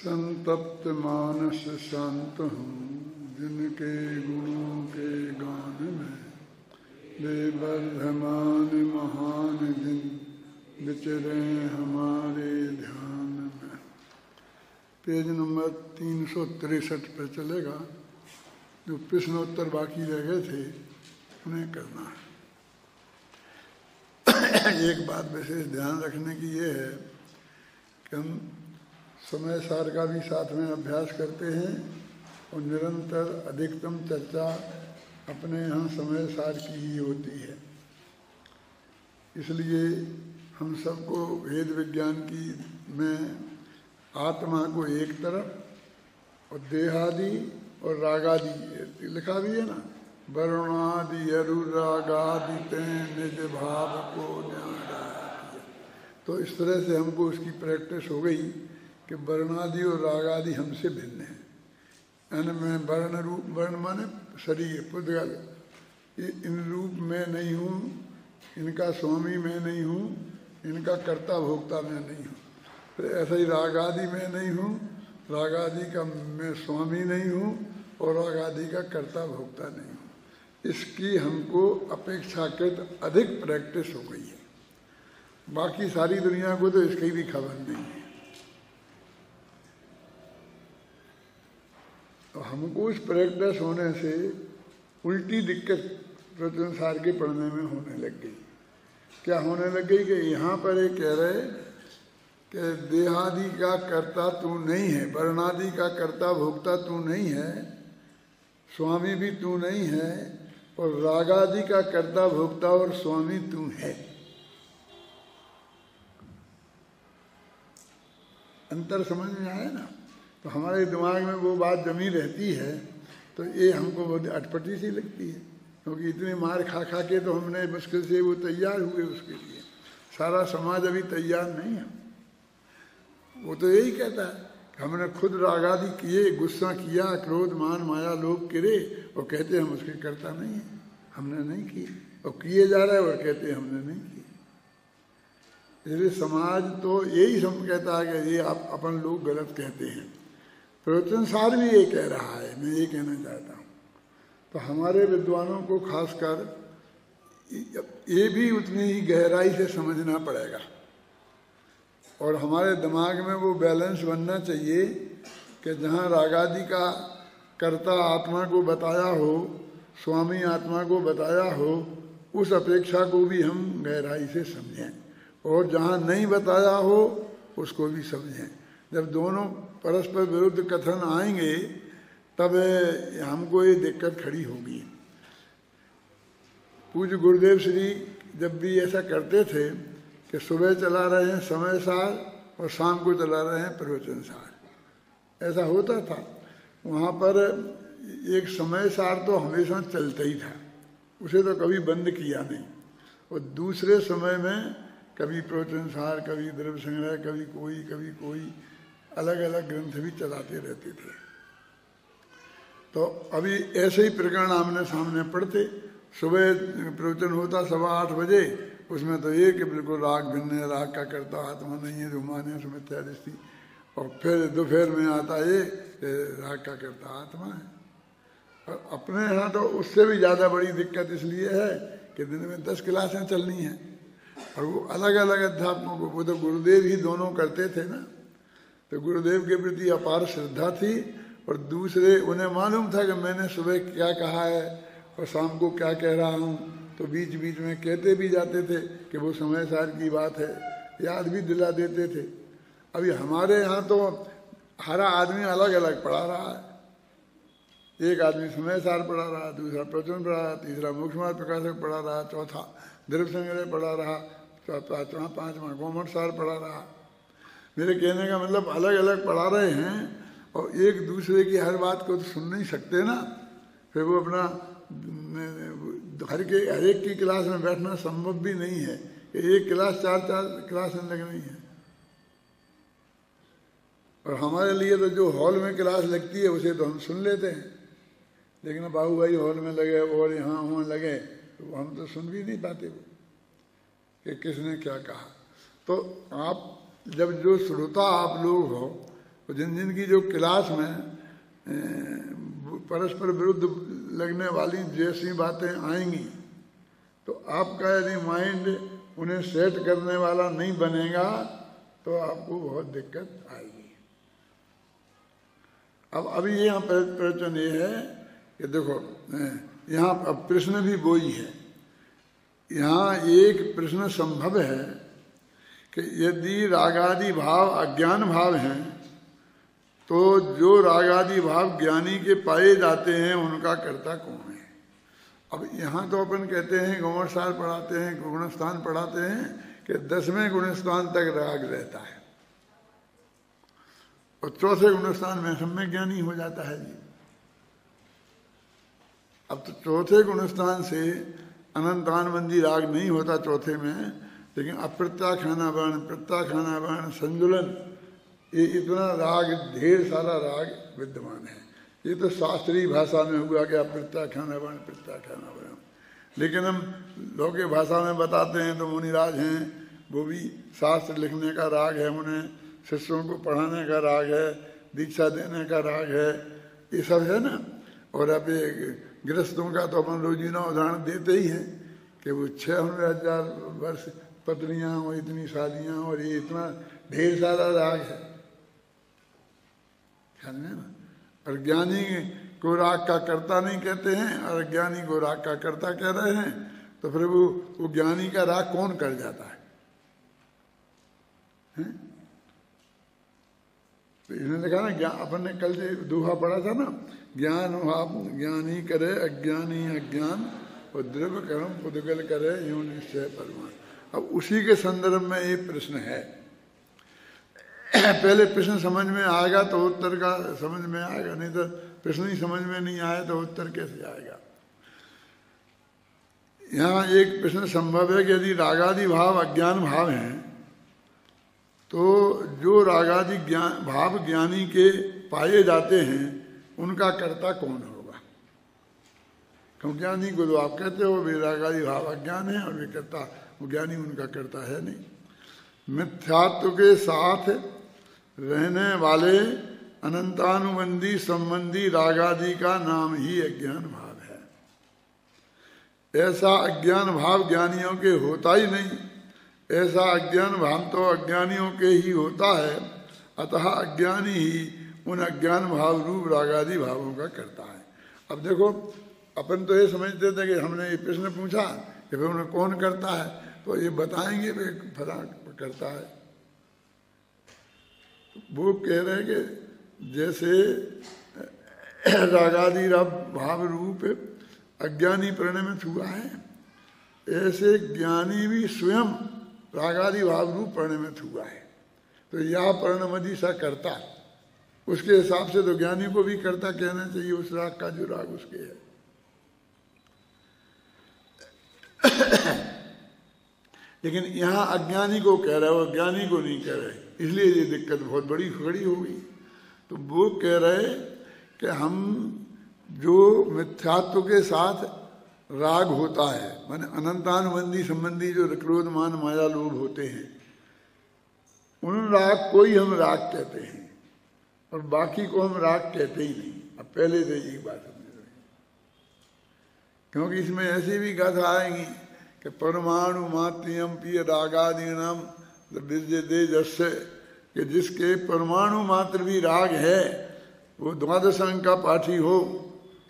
संतप्त मानस शांत हूँ जिनके गुणों के गान में, वे वर्धमान महान जिन विचरे हमारे ध्यान में। पेज नंबर 363 पर चलेगा। जो प्रश्नोत्तर बाकी रह गए थे उन्हें करना है। एक बात विशेष ध्यान रखने की ये है कि हम समय सार का भी साथ में अभ्यास करते हैं और निरंतर अधिकतम चर्चा अपने यहाँ समय सार की ही होती है। इसलिए हम सबको वेद विज्ञान की में आत्मा को एक तरफ और देहादि और रागादि लिखा भी है ना, वरुणादि अनुरागादि ते निज भाव को न्याय। तो इस तरह से हमको उसकी प्रैक्टिस हो गई कि वर्णादि और रागादि हमसे भिन्न है। इनमें वर्ण रूप, वर्ण माने शरीर पुद्गल, इन रूप में नहीं हूँ, इनका स्वामी मैं नहीं हूँ, इनका कर्ता भोक्ता मैं नहीं हूँ। फिर ऐसा ही रागादि में नहीं हूँ, रागादि का मैं स्वामी नहीं हूँ और रागादि का कर्ता भोक्ता नहीं हूँ। इसकी हमको अपेक्षाकृत अधिक प्रैक्टिस हो गई है। बाकी सारी दुनिया को तो इसकी भी खबर नहीं है। तो हमको इस प्रैक्टिस होने से उल्टी दिक्कत प्रवचन सार के पढ़ने में होने लग गई। क्या होने लग गई कि यहाँ पर ये कह रहे कि देहादि का कर्ता तू नहीं है, वर्णादि का कर्ता भोक्ता तू नहीं है, स्वामी भी तू नहीं है, और रागादि का कर्ता भोक्ता और स्वामी तू है। अंतर समझ में आया ना? तो हमारे दिमाग में वो बात जमी रहती है, तो ये हमको बहुत अटपटी सी लगती है, क्योंकि इतने मार खा खा के तो हमने मुश्किल से वो तैयार हुए उसके लिए। सारा समाज अभी तैयार नहीं है। वो तो यही कहता है कि हमने खुद रागादि किए, गुस्सा किया, क्रोध मान माया लोभ किए, और कहते हम उसके करता नहीं है, हमने नहीं किए, और किए जा रहे और कहते हमने नहीं किए। इसलिए समाज तो यही सब कहता है कि ये आप अपन लोग गलत कहते हैं। प्रवचन सार भी ये कह रहा है, मैं ये कहना चाहता हूँ। तो हमारे विद्वानों को खासकर ये भी उतनी ही गहराई से समझना पड़ेगा, और हमारे दिमाग में वो बैलेंस बनना चाहिए कि जहाँ रागादि का कर्ता आत्मा को बताया हो, स्वामी आत्मा को बताया हो, उस अपेक्षा को भी हम गहराई से समझें, और जहाँ नहीं बताया हो उसको भी समझें। जब दोनों परस्पर विरुद्ध कथन आएंगे तब हमको ये दिक्कत खड़ी होगी। पूज्य गुरुदेव श्री जब भी ऐसा करते थे कि सुबह चला रहे हैं समय सार और शाम को चला रहे हैं प्रवचन सार, ऐसा होता था। वहाँ पर एक समय सार तो हमेशा चलता ही था, उसे तो कभी बंद किया नहीं। और दूसरे समय में कभी प्रवचन सार, कभी द्रव्य संग्रह, कभी कोई अलग अलग ग्रंथ भी चलाते रहते थे। तो अभी ऐसे ही प्रकरण आमने सामने पढ़ते। सुबह प्रवचन होता 8:15 बजे, उसमें तो ये कि बिल्कुल राग भिन्न है, राग का कर्ता आत्मा नहीं है, रुमाने सुमित्या दृष्टि। और फिर दोपहर में आता ये राग का कर्ता आत्मा है। और अपने यहाँ तो उससे भी ज़्यादा बड़ी दिक्कत इसलिए है कि दिन में 10 क्लासें चलनी हैं, और वो अलग अलग अध्यात्मों को, वो तो गुरुदेव ही दोनों करते थे ना, तो गुरुदेव के प्रति अपार श्रद्धा थी। और दूसरे उन्हें मालूम था कि मैंने सुबह क्या कहा है और शाम को क्या कह रहा हूँ, तो बीच बीच में कहते भी जाते थे कि वो समय सार की बात है, याद भी दिला देते थे। अभी हमारे यहाँ तो हर आदमी अलग अलग पढ़ा रहा है। एक आदमी समय सार पढ़ा रहा, दूसरा प्रवचन पढ़ा रहा, तीसरा मोक्षमार्ग प्रकाशक पढ़ा रहा, चौथा द्रव्य संग्रह पढ़ा रहा, पाँचवा गोमठ सार पढ़ा रहा। मेरे कहने का मतलब अलग अलग पढ़ा रहे हैं, और एक दूसरे की हर बात को तो सुन नहीं सकते ना। फिर वो अपना हर एक की क्लास में बैठना संभव भी नहीं है। एक क्लास 4 क्लास में लगनी है। और हमारे लिए तो जो हॉल में क्लास लगती है उसे तो हम सुन लेते हैं, लेकिन बाबू भाई हॉल में लगे और यहाँ वहाँ लगे तो हम तो सुन भी नहीं पाते वो कि किसने क्या कहा। तो आप जब जो श्रोता आप लोग हो, तो जिन जिन की जो क्लास में परस्पर विरुद्ध लगने वाली जैसी बातें आएंगी, तो आपका यदि माइंड उन्हें सेट करने वाला नहीं बनेगा तो आपको बहुत दिक्कत आएगी। अब अभी यहाँ प्रवचन ये है कि देखो, यहाँ अब प्रश्न भी वही है। यहाँ एक प्रश्न संभव है कि यदि रागादि भाव अज्ञान भाव हैं, तो जो रागादि भाव ज्ञानी के पाए जाते हैं उनका कर्ता कौन है। अब यहाँ तो अपन कहते हैं, गौणसार पढ़ाते हैं, गुणस्थान पढ़ाते हैं कि 10वें गुणस्थान तक राग रहता है और 4थे गुणस्थान में सम्यक ज्ञानी हो जाता है जी। अब तो 4थे गुणस्थान से अनंतानबंदी राग नहीं होता 4थे में, लेकिन अप्रत्याख्याना वर्ण, प्रत्याख्याना वर्ण, संजुलन, ये इतना राग, ढेर सारा राग विद्यमान है। ये तो शास्त्रीय भाषा में हुआ कि अप्रत्याख्याना वर्ण, प्रत्याख्याना वर्ण। लेकिन हम लौकिक भाषा में बताते हैं तो मुनिराज हैं, वो भी शास्त्र लिखने का राग है, उन्हें शिष्यों को पढ़ाने का राग है, दीक्षा देने का राग है, ये सब है ना। और अब गृहस्थों का तो अपन रोजीना उदाहरण देते ही हैं कि वो 600,000 वर्ष पत्नियाँ और इतनी शादियाँ और ये इतना ढेर सारा राग है, ख्याल में ना। और ज्ञानी को राग का कर्ता नहीं कहते हैं और अज्ञानी को राग का कर्ता कह रहे हैं, तो फिर वो ज्ञानी का राग कौन कर जाता है? तो इसने देखा ना, अपन ने कल से दोहा पढ़ा था ना, ज्ञान भाव ज्ञानी करे अज्ञानी अज्ञान और द्रव्य कर्म पुद्गल करे यूं निश्चय परमान। अब उसी के संदर्भ में ये प्रश्न है। पहले प्रश्न समझ में आएगा तो उत्तर का समझ में आएगा, नहीं तो प्रश्न ही समझ में नहीं आए तो उत्तर कैसे आएगा। यहाँ एक प्रश्न संभव है कि यदि रागादि भाव अज्ञान भाव हैं, तो जो रागादि भाव ज्ञानी के पाए जाते हैं उनका कर्ता कौन होगा। क्यों ज्ञानी को तो आप कहते हो वे रागादि भाव अज्ञान है और वे कर्ता, वो ज्ञानी उनका कर्ता है नहीं। मिथ्यात्व के साथ रहने वाले अनंतानुबंधी संबंधी रागादि का नाम ही अज्ञान भाव है। ऐसा अज्ञान भाव ज्ञानियों के होता ही नहीं, ऐसा अज्ञान भाव तो अज्ञानियों के ही होता है। अतः अज्ञानी ही उन अज्ञान भाव रूप रागादि भावों का करता है। अब देखो, अपन तो ये समझते थे कि हमने ये प्रश्न पूछा कि फिर उन्हें कौन करता है, तो ये बताएंगे वे फला करता है। वो कह रहे हैं कि जैसे रागादि भाव रूप अज्ञानी परिणमित हुआ है, ऐसे ज्ञानी भी स्वयं रागादि भाव रूप परिणमित हुआ है। तो यह परिणमदि सा करता, उसके हिसाब से तो ज्ञानी को भी कर्ता कहना चाहिए उस राग का जो राग उसके है। लेकिन यहाँ अज्ञानी को कह रहे हो, ज्ञानी को नहीं कह रहे, इसलिए ये दिक्कत बहुत बड़ी खड़ी हो गई। तो वो कह रहे कि हम जो मिथ्यात्व के साथ राग होता है, माने अनंतानुबंधी संबंधी जो क्रोध मान माया लोभ होते हैं, उन राग को ही हम राग कहते हैं और बाकी को हम राग कहते ही नहीं। अब पहले से एक बात समझ रहे, क्योंकि इसमें ऐसी भी गाथा आएगी कि परमाणु मात्रियम पिय रागादि नाम दे जस्य, कि जिसके परमाणु मात्र भी राग है वो 12 अंक का पाठी हो,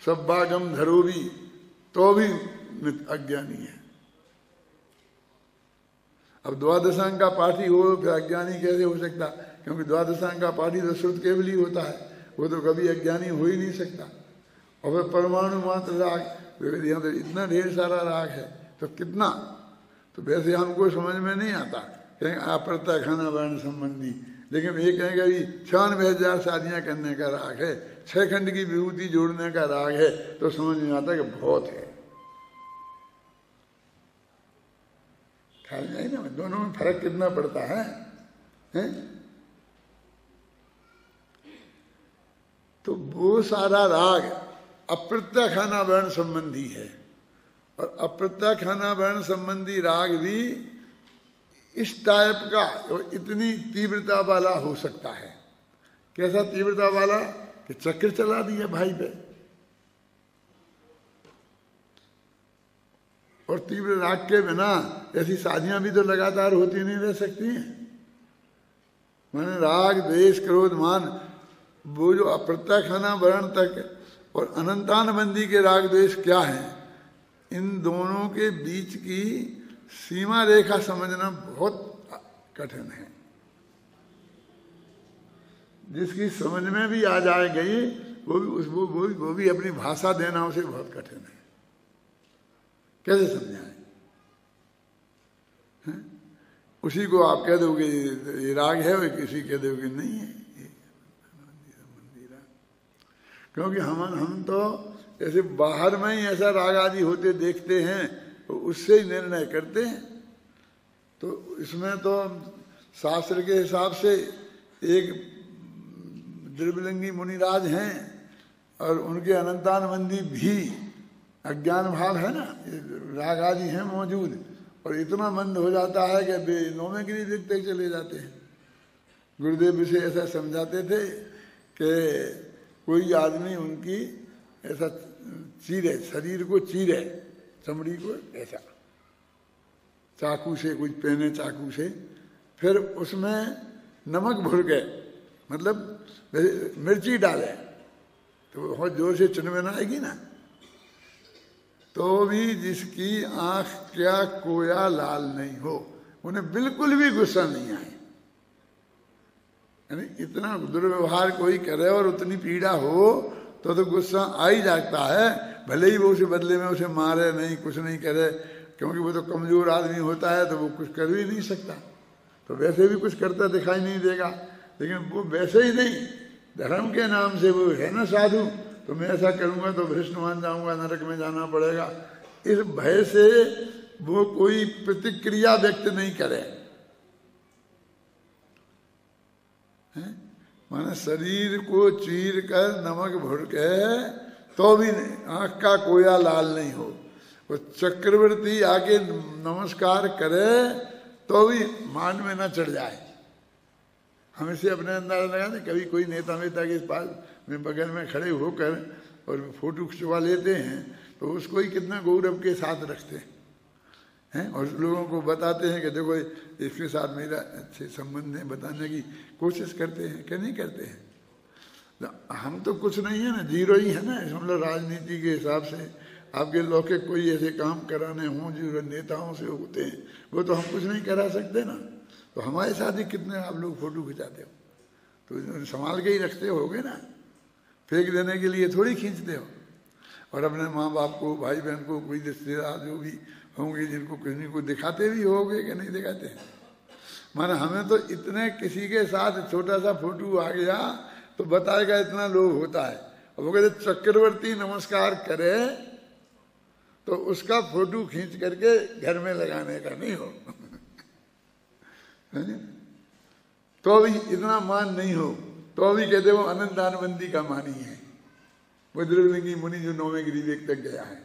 सब्बागम धरो भी, तो भी अज्ञानी है। अब 12 अंक का पाठी हो फिर अज्ञानी कैसे हो सकता, क्योंकि 12 अंक का पाठी तो श्रुत केवल ही होता है, वो तो कभी अज्ञानी हो ही नहीं सकता। और फिर परमाणु मात्र राग, यहाँ तो इतना ढेर सारा राग है तो कितना, तो वैसे हमको समझ में नहीं आता, कहेंगे अप्रत्याख्याना वर्ण संबंधी, लेकिन ये कहेंगे अभी 96,000 शादियाँ करने का राग है, 6 खंड की विभूति जोड़ने का राग है, तो समझ में आता कि बहुत है। ख्याल नहीं ना, दोनों में फर्क कितना पड़ता है, हैं? तो वो सारा राग अप्रत्याख्याना वर्ण संबंधी है, और अप्रत्याख्याना वर्ण संबंधी राग भी इस टाइप का और इतनी तीव्रता वाला हो सकता है कैसा तीव्रता वाला कि चक्र चला दिया भाई पे। और तीव्र राग के बिना ऐसी शादियां भी तो लगातार होती नहीं रह सकती हैं। मैंने राग द्वेष क्रोध मान, वो जो अप्रत्यक्षना वर्ण तक और अनंतानबंदी के राग द्वेष क्या है, इन दोनों के बीच की सीमा रेखा समझना बहुत कठिन है। जिसकी समझ में भी आ जाएगी वो भी अपनी भाषा देना उसे बहुत कठिन है। कैसे समझाएं? उसी को आप कह दोगे ये राग है, और किसी कह दोगे नहीं है ये मंदिर। क्योंकि हम तो ऐसे बाहर में ही ऐसा राग आदि होते देखते हैं तो उससे ही निर्णय करते हैं। तो इसमें तो शास्त्र के हिसाब से एक द्रव्यलिंगी मुनिराज हैं और उनके अनंतानबंदी भी अज्ञान भाव है ना, राग आदि हैं मौजूद, और इतना मंद हो जाता है कि वे नौवें गिरी देखते चले जाते हैं। गुरुदेव विषय ऐसा समझाते थे कि कोई आदमी उनकी ऐसा चीरे, शरीर को चीरे, चमड़ी को ऐसा चाकू से, कुछ पहने चाकू से, फिर उसमें नमक भर के, मतलब मिर्ची डाले तो बहुत जोर से चुनवेन आएगी ना, तो भी जिसकी आंख क्या कोया लाल नहीं हो, उन्हें बिल्कुल भी गुस्सा नहीं आए। यानी इतना दुर्व्यवहार कोई करे और उतनी पीड़ा हो तो गुस्सा आ ही जाता है। भले ही वो उसे बदले में उसे मारे नहीं, कुछ नहीं करे, क्योंकि वो तो कमजोर आदमी होता है तो वो कुछ कर भी नहीं सकता, तो वैसे भी कुछ करता दिखाई नहीं देगा। लेकिन वो वैसे ही नहीं, धर्म के नाम से वो है ना साधु, तो मैं ऐसा करूंगा तो भ्रष्ट मान जाऊंगा, नरक में जाना पड़ेगा, इस भय से वो कोई प्रतिक्रिया व्यक्त नहीं करे। माने शरीर को चीर कर नमक भर के तो भी आंख का कोया लाल नहीं हो, वो चक्रवर्ती आके नमस्कार करे तो भी मान में न चढ़ जाए। हम इसे अपने अंदाजा लगाते, कभी कोई नेता के पास में बगल में खड़े होकर और फोटो खिंचवा लेते हैं तो उसको ही कितना गौरव के साथ रखते हैं और लोगों को बताते हैं कि देखो इसके साथ मेरा अच्छे संबंध है, बताने की कोशिश करते हैं कि नहीं करते हैं। तो हम तो कुछ नहीं है ना, जीरो ही है ना। मतलब राजनीति के हिसाब से आपके लौकिक कोई ऐसे काम कराने हों जो नेताओं से होते हैं, वो तो हम कुछ नहीं करा सकते ना। तो हमारे साथ ही कितने आप लोग फोटो खिंचाते हो, तो संभाल के ही रखते होगे ना, फेंक देने के लिए थोड़ी खींचते हो। और अपने माँ बाप को, भाई बहन को, कोई रिश्तेदार जो भी होंगे जिनको किसी को दिखाते भी होगे कि नहीं दिखाते हैं। माना हमें तो इतने किसी के साथ छोटा सा फोटो आ गया तो बताएगा इतना लोभ होता है। और वो कहते चक्रवर्ती नमस्कार करे तो उसका फोटो खींच करके घर में लगाने का नहीं हो तो भी इतना मान नहीं हो, तो भी कहते वो अनंतानबंदी का मानी है, वो द्रव्यलिंगी मुनि जो नौवें गिरिवेक तक गया है।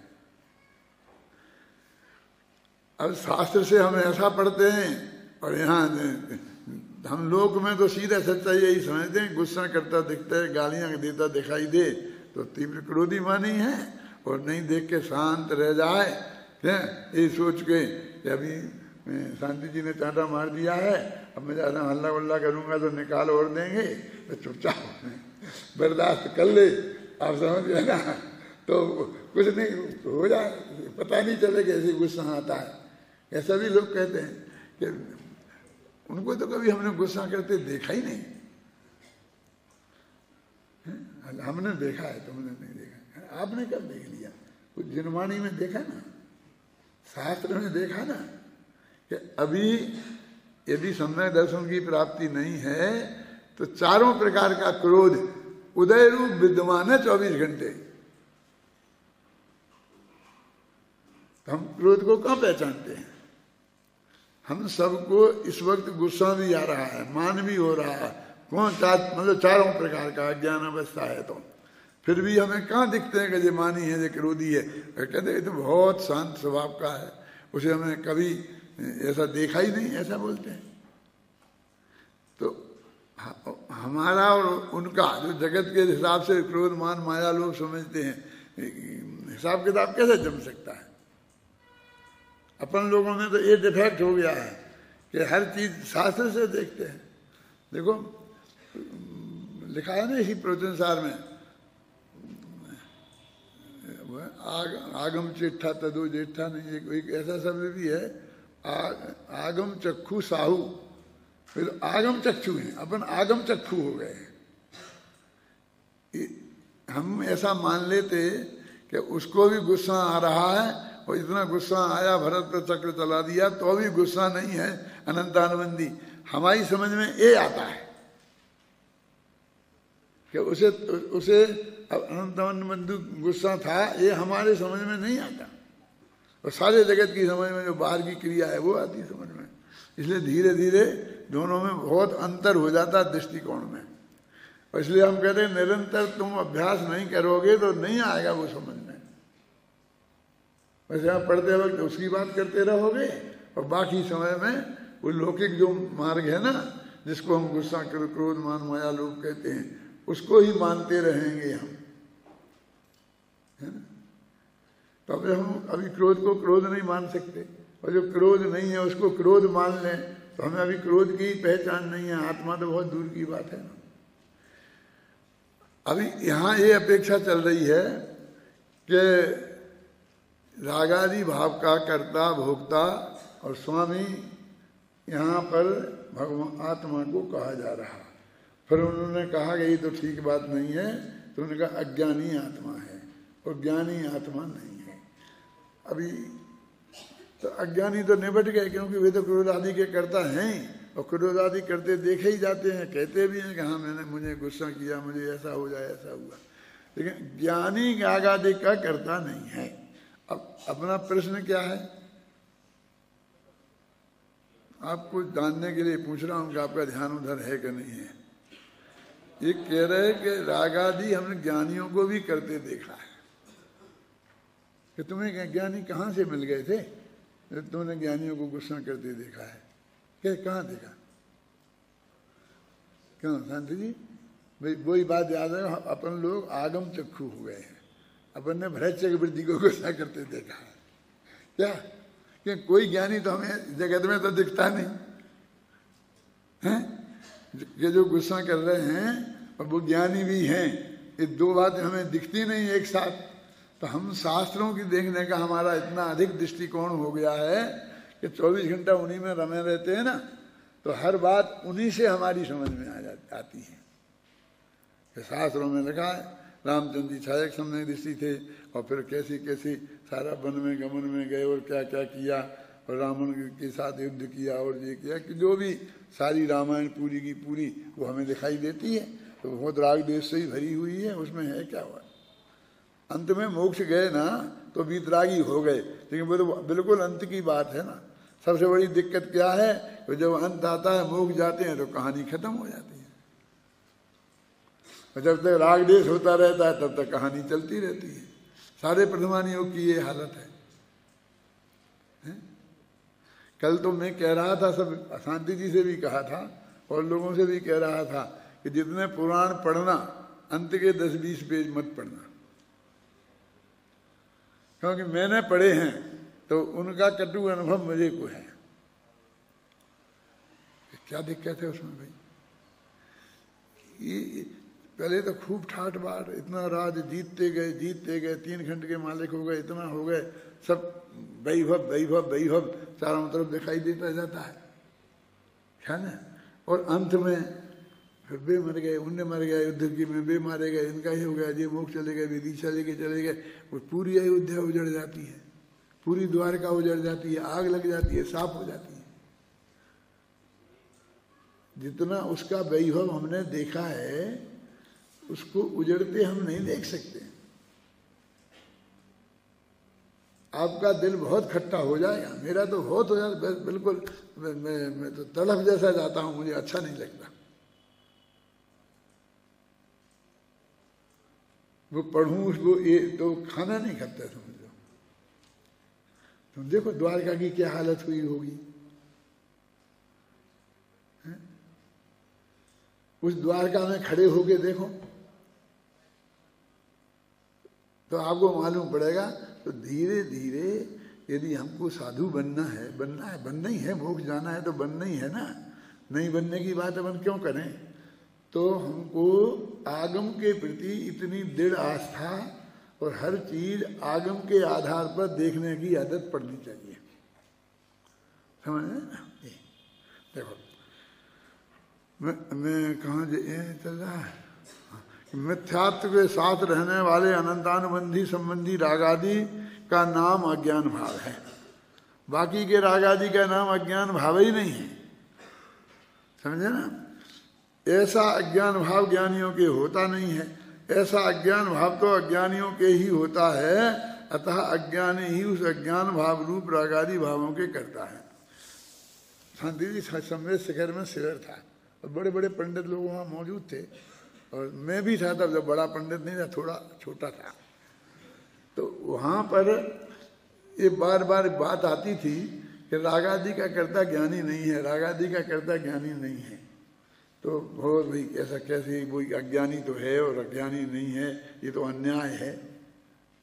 अब शास्त्र से हम ऐसा पढ़ते हैं और यहाँ हम लोग में तो सीधा सच्चा यही समझते हैं, गुस्सा करता दिखता है, गालियां देता दिखाई दे तो तीव्र क्रोधी मानी है, और नहीं देख के शांत रह जाए क्या ये सोच के कि अभी शांति जी ने चांटा मार दिया है, अब मैं ज़्यादा हल्ला वल्ला करूंगा तो निकाल और देंगे, तो चुपचाप बर्दाश्त कर ले। आप समझ गए ना, तो कुछ नहीं हो जाए, पता नहीं चले कैसे गुस्सा आता है। ऐसा भी लोग कहते हैं कि उनको तो कभी हमने गुस्सा करते देखा ही नहीं। हमने देखा है, तुमने नहीं देखा। आपने कब देख लिया? कुछ जिनवाणी में देखा ना, शास्त्र में देखा ना कि अभी यदि सम्यक दर्शन की प्राप्ति नहीं है तो चारों प्रकार का क्रोध उदय रूप विद्यमान है 24 घंटे। तो हम क्रोध को कहाँ पहचानते हैं? हम सबको इस वक्त गुस्सा भी आ रहा है, मान भी हो रहा है, कौन मतलब चारों प्रकार का अज्ञान अवस्था है, तो फिर भी हमें कहाँ दिखते हैं कि ये मानी है, ये क्रोधी है। कहते हैं तो बहुत शांत स्वभाव का है, उसे हमें कभी ऐसा देखा ही नहीं, ऐसा बोलते हैं। तो हमारा और उनका जो जगत के हिसाब से क्रोध मान माया लोग समझते हैं, हिसाब किताब कैसे जम सकता है? अपन लोगों में तो ये डिफेक्ट हो गया है कि हर चीज शास्त्र से देखते हैं। देखो लिखा है ना इसी प्रवचनसार में, आगम चिट्ठा तदो जेठा, नहीं एक ऐसा शब्द भी है, आगम चक्षु साहू, फिर आगम चक्षु हैं, अपन आगम चक्षु हो गए। हम ऐसा मान लेते कि उसको भी गुस्सा आ रहा है, और इतना गुस्सा आया भरत पर चक्र चला दिया तो भी गुस्सा नहीं है अनंतानुबंधी। हमारी समझ में ये आता है कि उसे अनंतानुबंधी गुस्सा था, ये हमारे समझ में नहीं आता। और सारे जगत की समझ में जो बाहर की क्रिया है वो आती समझ में। इसलिए धीरे धीरे दोनों में बहुत अंतर हो जाता दृष्टिकोण में। और इसलिए हम कहते हैं निरंतर तुम अभ्यास नहीं करोगे तो नहीं आएगा वो समझ में। वैसे आप पढ़ते वक्त उसकी बात करते रहोगे और बाकी समय में वो लौकिक जो मार्ग है ना, जिसको हम गुस्सा क्रोध मान माया लोग कहते हैं, उसको ही मानते रहेंगे हम, है ना। तो हम अभी क्रोध को क्रोध नहीं मान सकते, और जो क्रोध नहीं है उसको क्रोध मान लें तो हमें अभी क्रोध की पहचान नहीं है। आत्मा तो बहुत दूर की बात है ना। अभी यहाँ ये अपेक्षा चल रही है कि रागादि भाव का कर्ता भोक्ता और स्वामी यहाँ पर भगवान आत्मा को कहा जा रहा। फिर उन्होंने कहा कि ये तो ठीक बात नहीं है, तो उन्होंने कहा अज्ञानी आत्मा है और ज्ञानी आत्मा नहीं है। अभी तो अज्ञानी तो निबट गए, क्योंकि वे तो क्रोध आदि के कर्ता हैं और क्रोध आदि करते देखे ही जाते हैं, कहते भी हैं कि हाँ मुझे गुस्सा किया, मुझे ऐसा हो जाए ऐसा हुआ। लेकिन ज्ञानी राग आदि का कर्ता नहीं है। अब अपना प्रश्न क्या है, आपको जानने के लिए पूछ रहा हूं कि आपका ध्यान उधर है कि नहीं है। ये कह रहे हैं कि राग आदि हमने ज्ञानियों को भी करते देखा है। कि तुम्हें ज्ञानी कहाँ से मिल गए थे, तुमने ज्ञानियों को गुस्सा करते देखा है? क्या कहाँ देखा? क्यों शांति जी? भाई वही बात याद है, अपन लोग आगम चक्षु हो गए हैं। अपन ने भरत चक्रवर्ती को गुस्सा करते देखा है क्या? कि कोई ज्ञानी तो हमें जगत में तो दिखता नहीं है। ये जो गुस्सा कर रहे हैं और वो ज्ञानी भी हैं, ये दो बातें हमें दिखती नहीं एक साथ। तो हम शास्त्रों की देखने का हमारा इतना अधिक दृष्टिकोण हो गया है कि 24 घंटा उन्हीं में रमे रहते हैं ना, तो हर बात उन्हीं से हमारी समझ में आती है। कि शास्त्रों में लिखा है रामचंद्र जी छायक समय दृष्टि थे, और फिर कैसी कैसी सारा वन में गमन में गए और क्या क्या किया, और रावण के साथ युद्ध किया और ये किया, कि जो भी सारी रामायण पूरी की पूरी वो हमें दिखाई देती है। तो बहुत राग देश से ही भरी हुई है, उसमें है क्या हुआ। अंत में मोक्ष गए ना तो वीतरागी हो गए, लेकिन वो तो बिल्कुल अंत की बात है ना। सबसे बड़ी दिक्कत क्या है, तो जब अंत आता है मोक्ष जाते हैं तो कहानी खत्म हो जाती है। और जब तक राग देश होता रहता है तब तक कहानी चलती रहती है। सारे प्रथमानियों की ये हालत है। कल तो मैं कह रहा था, सब शांति जी से भी कहा था और लोगों से भी कह रहा था कि जितने पुराण पढ़ना अंत के 10-20 पेज मत पढ़ना, क्योंकि मैंने पढ़े हैं तो उनका कटु अनुभव मुझे को है। क्या दिक्कत है उसमें भाई? ये पहले तो खूब ठाट बाट, इतना राज जीतते गए 3 खंड के मालिक हो गए, इतना हो गए, सब वैभव वैभव वैभव चारों तरफ दिखाई देता जाता है ना। और अंत में फिर वे मर गए, उनने मर गया, युद्ध की में वे मारे गए, इनका ही हो गया, ये मोक्ष चले गए, विदिशा लेके चले गए। वो पूरी अयोध्या उजड़ जाती है, पूरी द्वारका उजड़ जाती है, आग लग जाती है, साफ हो जाती है। जितना उसका वैभव हमने देखा है उसको उजड़ते हम नहीं देख सकते। आपका दिल बहुत खट्टा हो जाएगा, मेरा तो बहुत हो जाता, बिल्कुल मैं तो तड़प जैसा जाता हूं, मुझे अच्छा नहीं लगता। वो पढ़ूं उसको, ये तो खाना नहीं खाता समझो। तुम देखो द्वारका की क्या हालत हुई होगी। उस द्वारका में खड़े होके देखो तो आपको मालूम पड़ेगा। तो धीरे धीरे यदि हमको साधु बनना ही है, मोक्ष जाना है तो बनना ही है ना, नहीं बनने की बात अपन क्यों करें। तो हमको आगम के प्रति इतनी दृढ़ आस्था और हर चीज आगम के आधार पर देखने की आदत पड़नी चाहिए, समझ में ना। देखो मैं कहाँ चल रहा है, मिथ्यात्व के साथ रहने वाले अनंतानुबंधी संबंधी रागादि का नाम अज्ञान भाव है। बाकी के रागादि का नाम अज्ञान भाव ही नहीं है, समझे ना। ऐसा अज्ञान भाव ज्ञानियों के होता नहीं है, ऐसा अज्ञान भाव तो अज्ञानियों के ही होता है। अतः अज्ञानी ही उस अज्ञान भाव रूप रागादि भावों के करता है। शांति जी सम्मेद शिखर में शिविर था और बड़े बड़े पंडित लोग वहाँ मौजूद थे और मैं भी था तब, जब बड़ा पंडित नहीं था, थोड़ा छोटा था। तो वहाँ पर ये बार बार बात आती थी कि रागादि का कर्ता ज्ञानी नहीं है, रागादि का कर्ता ज्ञानी नहीं है। तो बहुत भाई ऐसा कैसे, वो अज्ञानी तो है और अज्ञानी नहीं है, ये तो अन्याय है।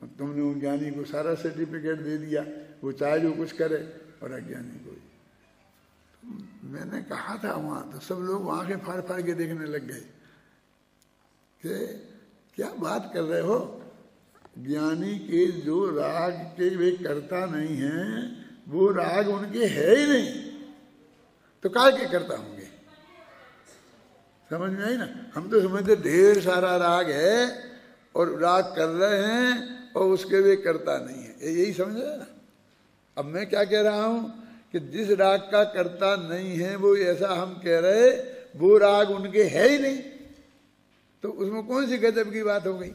तुमने उन ज्ञानी को सारा सर्टिफिकेट दे दिया, वो चाहे जो कुछ करे, और अज्ञानी को। मैंने कहा था वहाँ, तो सब लोग आंखें फाड़ फाड़ के देखने लग गए कि क्या बात कर रहे हो, ज्ञानी के जो राग के वे करता नहीं हैं, वो राग उनके है ही नहीं, तो काय के करता होंगे। समझ में आई ना। हम तो समझते ढेर सारा राग है और राग कर रहे हैं और उसके वे करता नहीं है, यही समझ रहे ना। अब मैं क्या कह रहा हूं कि जिस राग का करता नहीं है वो ऐसा हम कह रहे, वो राग उनके है ही नहीं, तो उसमें कौन सी गजब की बात हो गई।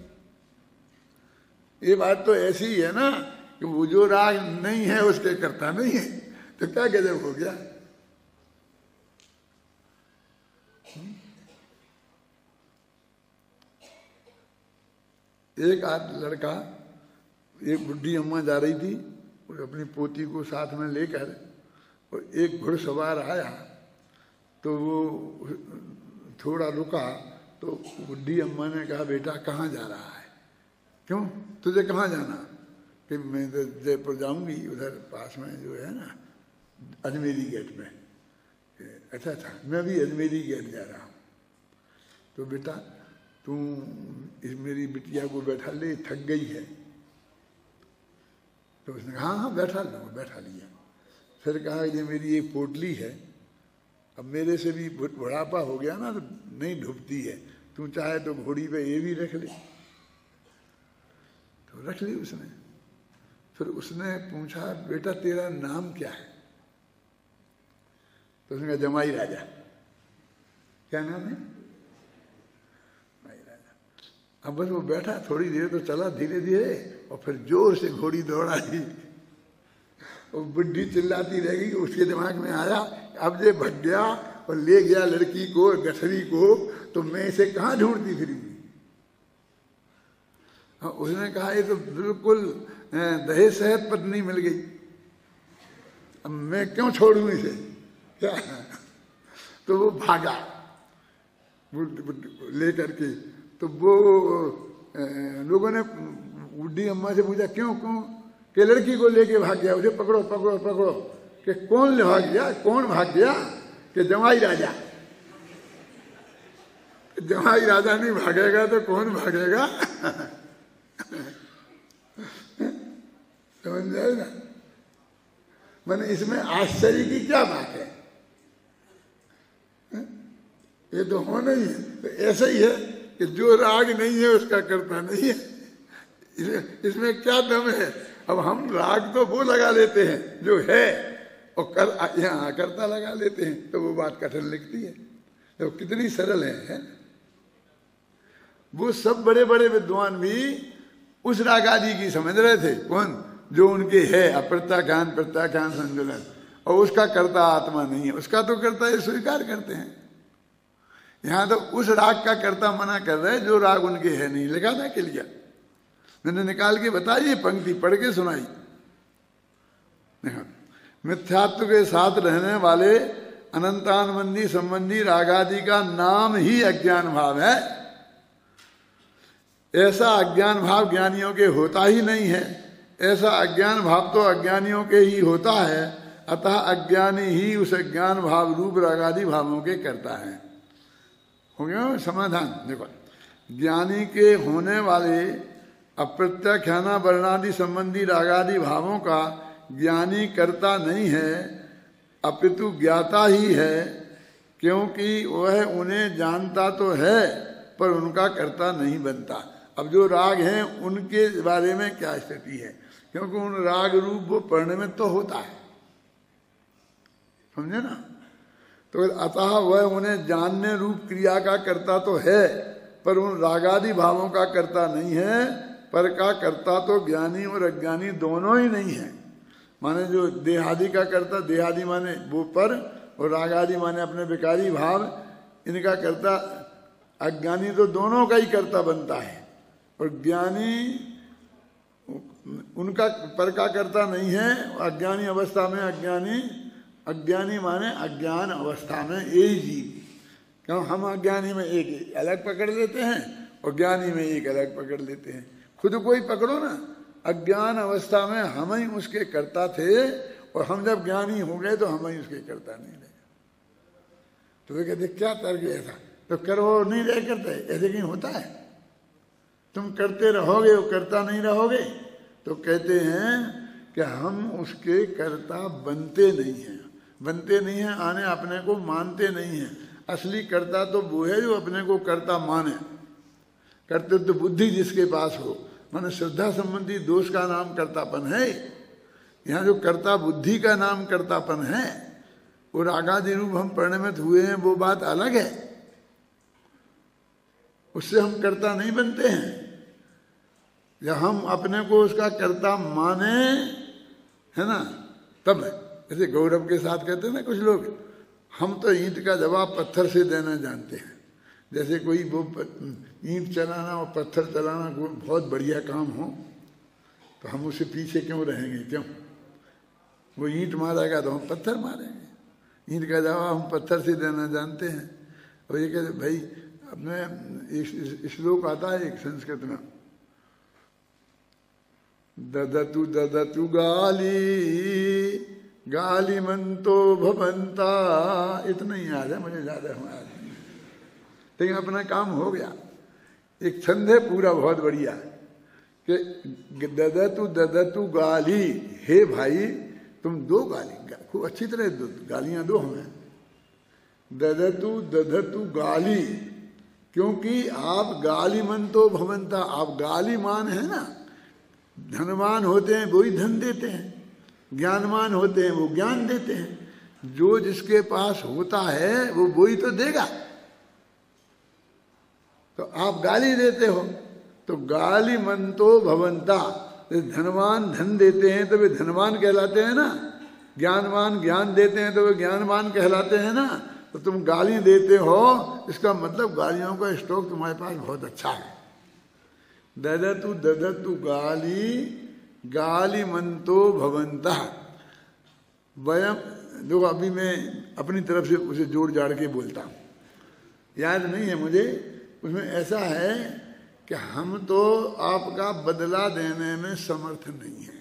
ये बात तो ऐसी ही है ना कि वो जो राग नहीं है उसके करता नहीं है, तो क्या गजब हो गया। एक लड़का, एक बुढ़ी अम्मा जा रही थी और अपनी पोती को साथ में लेकर, और एक घुड़सवार आया तो वो थोड़ा रुका, तो बुढ़ी अम्मा ने कहा, बेटा कहाँ जा रहा है, क्यों तुझे कहाँ जाना। कि मैं तो जयपुर जाऊंगी, उधर पास में जो है ना अजमेरी गेट में। अच्छा अच्छा, मैं भी अजमेरी गेट जा रहा हूँ, तो बेटा तू इस मेरी बिटिया को बैठा ले, थक गई है। तो उसने कहा हाँ बैठा लो, बैठा लिया। फिर कहा ये मेरी एक पोटली है, अब मेरे से भी बुढ़ापा हो गया ना, तो नहीं ढुकती है, तू चाहे तो घोड़ी पे ये भी रख ले। तो रख ली उसने। फिर उसने पूछा, बेटा तेरा नाम क्या है। तो उसने कहा जमाई राजा। क्या नाम है। अब बस वो बैठा, थोड़ी देर तो चला धीरे धीरे, और फिर जोर से घोड़ी दौड़ा दी। और बुढ़ी चिल्लाती रह गई। उसके दिमाग में आया, अब ये भग गया और ले गया लड़की को, गठरी को, तो मैं इसे कहाँ ढूंढती फिरूंगी। उसने कहा ये तो बिल्कुल दहेज सहित पत्नी मिल गई, अब मैं क्यों छोड़ूं इसे, क्या। तो वो भागा लेकर के। तो वो लोगों ने बुढ़ी अम्मा से पूछा क्यों कि लड़की को लेके भाग गया, उसे पकड़ो पकड़ो पकड़ो। कि कौन भाग गया, कौन भाग गया। कि जमाई राजा। जमाई राजा नहीं भागेगा तो कौन भागेगा। समझ जाए ना। मैंने इसमें आश्चर्य की क्या बात है, ये तो होना ही है। तो ऐसा ही है कि जो राग नहीं है उसका करता नहीं है, इसमें क्या दम है। अब हम राग तो वो लगा लेते हैं जो है, और यहाँ करता लगा लेते हैं, तो वो बात कठिन लगती है। तो कितनी सरल है। वो सब बड़े बड़े विद्वान भी उस राग आदि की समझ रहे थे, कौन जो उनके है अप्रत्याख्यान प्रत्याख्यान संजुलन, और उसका करता आत्मा नहीं है, उसका तो करता है स्वीकार करते हैं। यहां तो उस राग का कर्ता मना कर रहे जो राग उनके है नहीं। लिखा था कि लिया, मैंने निकाल के बताई, पंक्ति पढ़ के सुनाई। मिथ्यात्व के साथ रहने वाले अनंतानुबंधी संबंधी रागादि का नाम ही अज्ञान भाव है। ऐसा अज्ञान भाव ज्ञानियों के होता ही नहीं है। ऐसा अज्ञान भाव तो अज्ञानियों के ही होता है। अतः अज्ञानी ही उस अज्ञान भाव रूप रागादि भावों के करता है। हो गया समाधान। देखो, ज्ञानी के होने वाले अप्रत्यक्षाना वर्णादि संबंधी रागादि भावों का ज्ञानी करता नहीं है, अपितु ज्ञाता ही है, क्योंकि वह उन्हें जानता तो है पर उनका कर्ता नहीं बनता। अब जो राग हैं उनके बारे में क्या स्थिति है, क्योंकि उन राग रूप वो पढ़ने में तो होता है, समझे ना। तो अतः वह उन्हें जानने रूप क्रिया का कर्ता तो है पर उन रागादि भावों का कर्ता नहीं है। पर का कर्ता तो ज्ञानी और अज्ञानी दोनों ही नहीं है। माने जो देहादि का कर्ता, देहादि माने वो पर, और रागादि माने अपने विकारी भाव, इनका कर्ता अज्ञानी तो दोनों का ही कर्ता बनता है। और ज्ञानी उनका पर का कर्ता नहीं है। अज्ञानी अवस्था में अज्ञानी माने अज्ञान अवस्था में यही जीव। क्यों हम अज्ञानी में एक अलग पकड़ लेते हैं और ज्ञानी में एक अलग पकड़ लेते हैं। खुद को ही पकड़ो ना, अज्ञान अवस्था में हम ही उसके कर्ता थे और हम जब ज्ञानी हो गए तो हम ही उसके कर्ता नहीं रहे। तो वे कहते क्या तर्क है ऐसा, तो करो नहीं रहे करते, ऐसे कहीं होता है? तुम करते रहोगे वो कर्ता नहीं रहोगे। तो कहते हैं कि हम उसके कर्ता बनते नहीं हैं, आने अपने को मानते नहीं हैं। असली कर्ता तो वो है जो अपने को कर्ता माने। कर्तृत्व बुद्धि जिसके पास हो, माने श्रद्धा संबंधी दोष का नाम कर्तापन है। यहाँ जो कर्ता बुद्धि का नाम कर्तापन है, वो रागादि रूप हम परिणमित हुए हैं, वो बात अलग है। उससे हम कर्ता नहीं बनते हैं। जब हम अपने को उसका कर्ता माने, है ना, तब जैसे गौरव के साथ कहते हैं ना कुछ लोग, हम तो ईंट का जवाब पत्थर से देना जानते हैं। जैसे कोई वो ईंट चलाना और पत्थर चलाना बहुत बढ़िया काम हो तो हम उससे पीछे क्यों रहेंगे? क्यों? वो ईंट मारेगा तो हम पत्थर मारेंगे। ईंट का जवाब हम पत्थर से देना जानते हैं। और ये कहते भाई, अपने श्लोक आता है एक संस्कृत में, ददतु गाली मंतो भवंता। इतना ही याद है मुझे, ज्यादा याद नहीं, लेकिन अपना काम हो गया। एक छंद है पूरा बहुत बढ़िया कि ददतु गाली, हे भाई तुम दो गाली, खूब अच्छी तरह गालियां दो हमें। ददतु गाली, क्योंकि आप गालीमंतो भवंता, आप गालीमान है ना। धनवान होते हैं वो ही धन देते हैं, ज्ञानवान होते हैं वो ज्ञान देते हैं। जो जिसके पास होता है वो ही तो देगा। तो आप गाली देते हो तो गालीमंतो भवंता, धनवान धन देते हैं तो वे धनवान कहलाते हैं ना। ज्ञानवान ज्ञान देते हैं तो वे ज्ञानवान कहलाते हैं ना। तो तुम गाली देते हो, इसका मतलब गालियों का स्टॉक तुम्हारे पास बहुत अच्छा है। ददतु गालीमंतो भवंता। वयम, देखो अभी मैं अपनी तरफ से उसे जोड़ जाड़ के बोलता हूँ, याद नहीं है मुझे। उसमें ऐसा है कि हम तो आपका बदला देने में समर्थ नहीं है,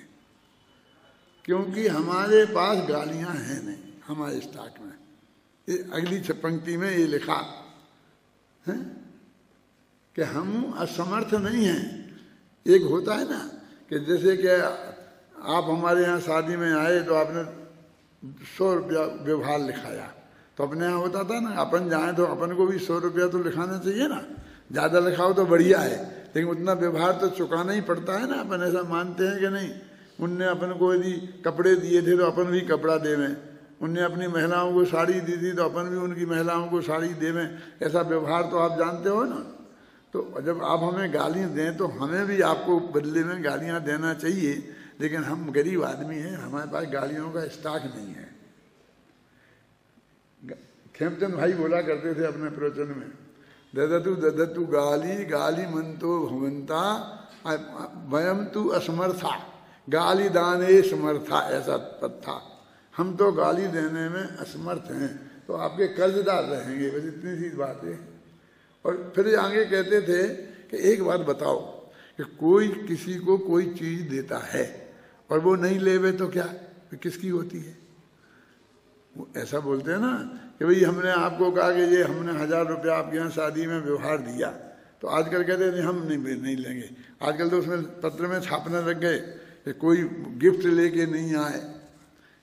क्योंकि हमारे पास गालियां हैं नहीं हमारे स्टॉक में। ये अगली पंक्ति में ये लिखा है कि हम असमर्थ नहीं हैं। एक होता है ना कि जैसे कि आप हमारे यहाँ शादी में आए तो आपने 100 रुपया व्यवहार लिखाया, तो अपने यहाँ होता था ना, अपन जाए तो अपन को भी 100 रुपया तो लिखाना चाहिए ना। ज़्यादा लिखाओ तो बढ़िया है, लेकिन उतना व्यवहार तो चुकाना ही पड़ता है ना। अपन ऐसा मानते हैं कि नहीं, उनने अपन को यदि कपड़े दिए थे तो अपन भी कपड़ा देवें, उनने अपनी महिलाओं को साड़ी दी थी तो अपन भी उनकी महिलाओं को साड़ी देवें। ऐसा व्यवहार तो आप जानते हो ना। तो जब आप हमें गालियाँ दें तो हमें भी आपको बदले में गालियाँ देना चाहिए, लेकिन हम गरीब आदमी हैं, हमारे पास गालियों का स्टॉक नहीं है। खेमचंद भाई बोला करते थे अपने प्रवचन में, ददतु गालीमंतो भवंता वयम तु असमर्था गाली दाने समर्था, ऐसा पद था। हम तो गाली देने में असमर्थ हैं। तो तो आपके कर्जदार रहेंगे, बस इतनी सी बात है। और फिर आगे कहते थे कि एक बात बताओ कि कोई किसी को कोई चीज देता है और वो नहीं लेवे तो क्या, तो किसकी होती है? वो ऐसा बोलते हैं ना कि भाई हमने आपको कहा कि ये हमने 1000 रुपया आपके यहाँ शादी में व्यवहार दिया, तो आजकल कहते हैं हम नहीं लेंगे। आजकल तो उसमें पत्र में छापने लग गए कि कोई गिफ्ट लेके नहीं आए,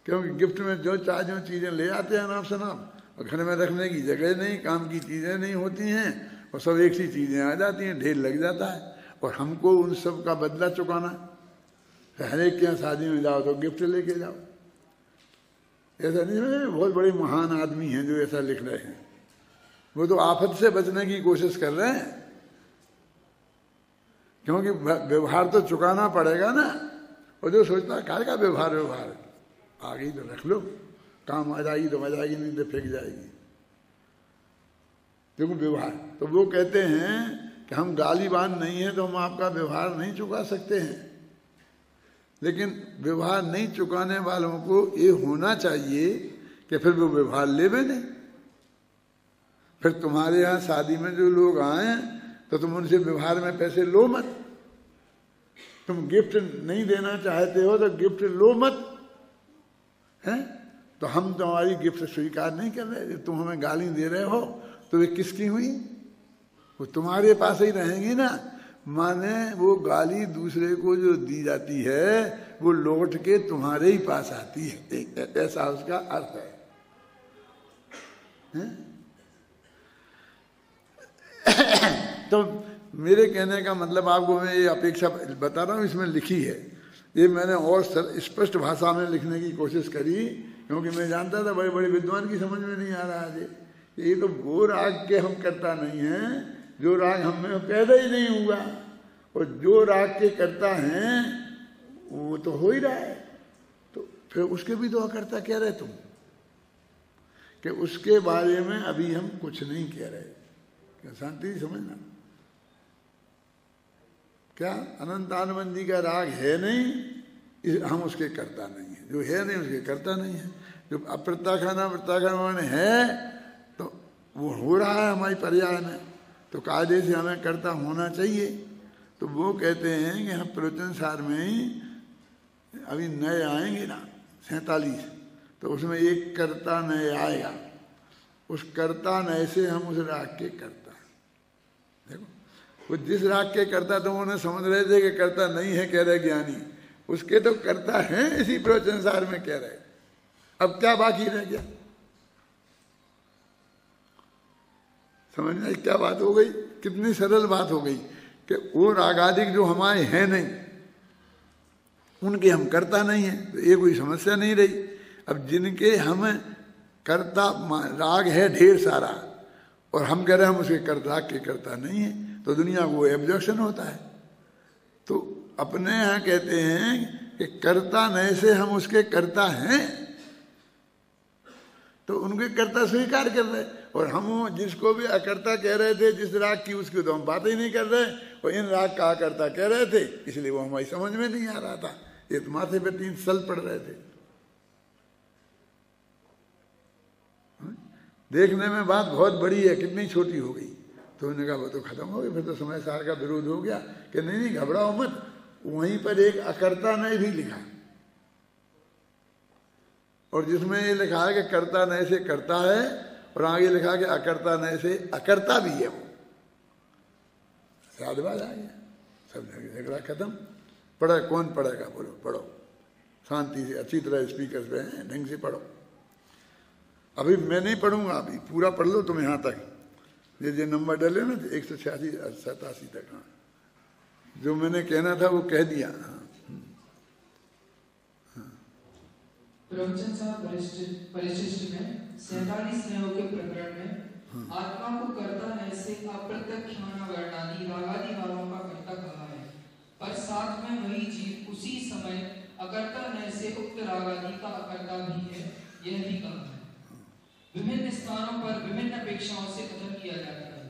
क्योंकि गिफ्ट में जो चीज़ें ले आते हैं नाम से नाम, और घर में रखने की जगह नहीं, काम की चीज़ें नहीं होती हैं, और सब एक सी चीज़ें आ जाती हैं, ढेर लग जाता है। और हमको उन सब का बदला चुकाना, हर एक के यहाँ शादी में जाओ तो गिफ्ट लेके जाओ। ऐसा नहीं है, बहुत बड़े महान आदमी हैं जो ऐसा लिख रहे हैं, वो तो आफत से बचने की कोशिश कर रहे हैं, क्योंकि व्यवहार तो चुकाना पड़ेगा ना। और जो सोचता है काय का व्यवहार आ गई तो रख लो, काम आ जाएगी तो आ जाएगी, नहीं तो फेंक जाएगी। देखो व्यवहार, तो वो कहते हैं कि हम गालीबान नहीं है तो हम आपका व्यवहार नहीं चुका सकते हैं, लेकिन व्यवहार नहीं चुकाने वालों को ये होना चाहिए कि फिर वो व्यवहार लेवे नहीं। फिर तुम्हारे यहाँ शादी में जो लोग आए तो तुम उनसे व्यवहार में पैसे लो मत। तुम गिफ्ट नहीं देना चाहते हो तो गिफ्ट लो मत, हैं? तो हम तुम्हारी गिफ्ट स्वीकार नहीं कर रहे। तुम हमें गाली दे रहे हो तो वे किसकी हुई? वो तुम्हारे पास ही रहेंगी ना। माने वो गाली दूसरे को जो दी जाती है वो लौट के तुम्हारे ही पास आती है, ऐसा उसका अर्थ है, तो मेरे कहने का मतलब आपको मैं ये अपेक्षा बता रहा हूँ, इसमें लिखी है। ये मैंने और स्पष्ट भाषा में लिखने की कोशिश करी, क्योंकि मैं जानता था बड़े बड़े विद्वान की समझ में नहीं आ रहा है। ये तो वो राग के हम करता नहीं हैं जो राग हम में पैदा ही नहीं हुआ, और जो राग के करता हैं वो तो हो ही रहा है। तो फिर उसके भी तो अकर्ता कह रहे तुम, कि उसके बारे में अभी हम कुछ नहीं कह रहे। क्या शांति समझना, क्या अनंत आनंदी का राग है नहीं, हम उसके करता नहीं है। जो है नहीं उसके करता नहीं है। जो अप्रत्याखान है तो वो हो रहा है हमारी पर्याय में, तो कायदे से हमें करता होना चाहिए। तो वो कहते हैं कि हम प्रवचन सार में ही अभी नए आएंगे ना 47, तो उसमें एक कर्ता नए आएगा। उस कर्ता नए से हम उस राग के करता, देखो वो जिस राग के करता तो उन्हें समझ रहे थे कि करता नहीं है, कह रहे ज्ञानी, उसके तो करता है इसी प्रवचन सार में कह रहे। अब क्या बाकी रह गया? समझना क्या बात हो गई, कितनी सरल बात हो गई कि वो रागादिक जो हमारे हैं नहीं, उनके हम करता नहीं है, तो ये कोई समस्या नहीं रही। अब जिनके हम करता राग है ढेर सारा, और हम कह रहे हैं हम उसके राग के करता नहीं है, तो दुनिया को ऑब्जेक्शन होता है। तो अपने यहाँ कहते हैं कि करता नए से हम उसके करता हैं, तो उनके कर्ता स्वीकार कर रहे। और हम जिसको भी अकर्ता कह रहे थे जिस राग की, उसकी तो हम बात ही नहीं कर रहे, और इन राग का अकर्ता कह रहे थे, इसलिए वो हमारी समझ में नहीं आ रहा था। ये तो माथे पे 3 सल पड़ रहे थे। देखने में बात बहुत बड़ी है, कितनी छोटी हो गई। तो उन्होंने कहा वो तो खत्म हो गई, फिर तो समय सार का विरोध हो गया कि नहीं घबराओ मत। वहीं पर एक अकर्ता नए भी लिखा, और जिसमें ये लिखा है कि कर्ता नए से करता है, और आगे लिखा कि अकर्ता नए से अकर्ता भी है। वो साधवाद आ गया, सब झगड़ा खत्म। पढ़ा कौन पढ़ेगा? बोलो पढ़ो शांति से, अच्छी तरह स्पीकर पे हैं, ढंग से पढ़ो। अभी मैं नहीं पढ़ूंगा, अभी पूरा पढ़ लो तुम यहाँ तक। ये नंबर डले ना 186 87 तक। हाँ, जो मैंने कहना था वो कह दिया। प्रवचन साहब परिशिष्ट में 47 स्नेहों के प्रकरण में आत्मा को कर्ता है से अप्रत्यक्षान वर्णादि रागादि भावों का कर्ता कहा है, पर साथ में वही जीव उसी समय अकर्ता है से उक्त रागादि का अकर्ता भी है, यह भी कहा है। विभिन्न स्थानों पर विभिन्न अपेक्षाओं से कथन किया जाता है,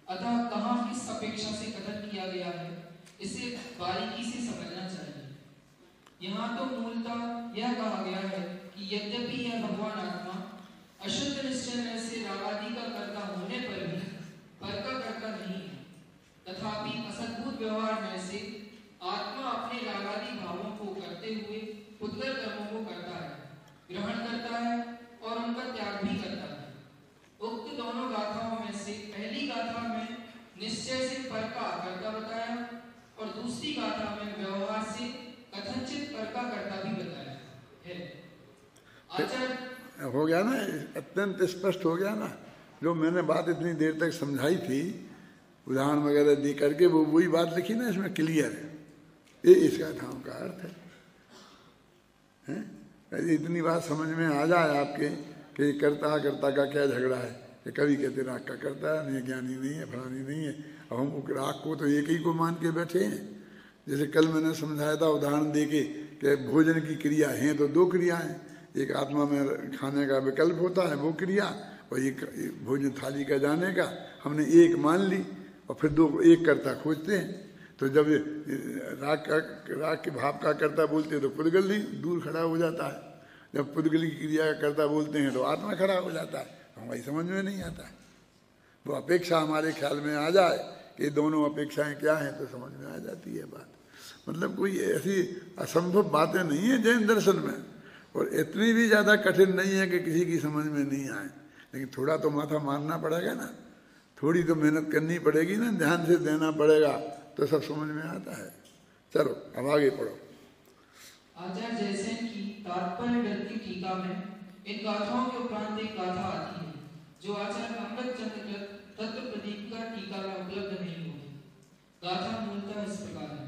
अतः कहाँ किस अपेक्षा से कथन किया गया है इसे बारीकी से समझना चाहिए। यहाँ तो मूलतः यह कहा गया है कि यद्यपि यह भगवान आत्मा अशुद्ध निश्चय में से रागादि का कर्ता होने पर भी पर का कर्ता नहीं है। तथापि असद्भुत व्यवहार में से आत्मा अपने रागादि भावों को करते हुए पुद्गल कर्मों को करता है, ग्रहण करता है और उनका त्याग भी करता है। उक्त दोनों गाथाओं में से पहली गाथा में निश्चय से पर का कर्ता बताया और दूसरी गाथा में व्यवहार से कथनचित पर का कर्ता भी बताया है। आचार्य हो गया ना, अत्यंत स्पष्ट हो गया ना। जो मैंने बात इतनी देर तक समझाई थी उदाहरण वगैरह दे करके, वो वही बात लिखी ना, इसमें क्लियर है। ये इसका धाम का अर्थ है। यदि इतनी बात समझ में आ जाए आपके कि कर्ता कर्ता का क्या झगड़ा है, कि कभी कहते राग का कर्ता है, नहीं ज्ञानी नहीं है, फलानी नहीं है, अब हम राग को तो एक ही को मान के बैठे हैं। जैसे कल मैंने समझाया था उदाहरण दे के कि भोजन की क्रिया है तो दो क्रिया हैं, एक आत्मा में खाने का विकल्प होता है वो क्रिया, और एक भोजन थाली का जाने का हमने एक मान ली और फिर दो एक कर्ता खोजते हैं। तो जब राग के भाव का कर्ता बोलते हैं तो पुद्गल नहीं दूर खड़ा हो जाता है, जब पुद्गल की क्रिया का कर्ता बोलते हैं तो आत्मा खड़ा हो जाता है। हमारी समझ में नहीं आता है। वो अपेक्षा हमारे ख्याल में आ जाए कि दोनों अपेक्षाएं क्या हैं तो समझ में आ जाती है बात। मतलब कोई ऐसी असंभव बातें नहीं है जैन दर्शन में, और इतनी भी ज़्यादा कठिन नहीं है कि किसी की समझ में नहीं आए। लेकिन थोड़ा तो माथा मारना पड़ेगा ना, थोड़ी तो मेहनत करनी पड़ेगी ना, ध्यान से देना पड़ेगा तो सब समझ में आता है। चलो अब आगे पढ़ो। आचार्य जयसेन की तात्पर्य ग्रंथ की टीका में इन गाथाओं के उपरांत एक गाथा आती है जो आचार्य अमृतचंद्र कृत तत्व प्रदीप का टीका में उपलब्ध नहीं होगी। गाथा मूलतः इस प्रकार है।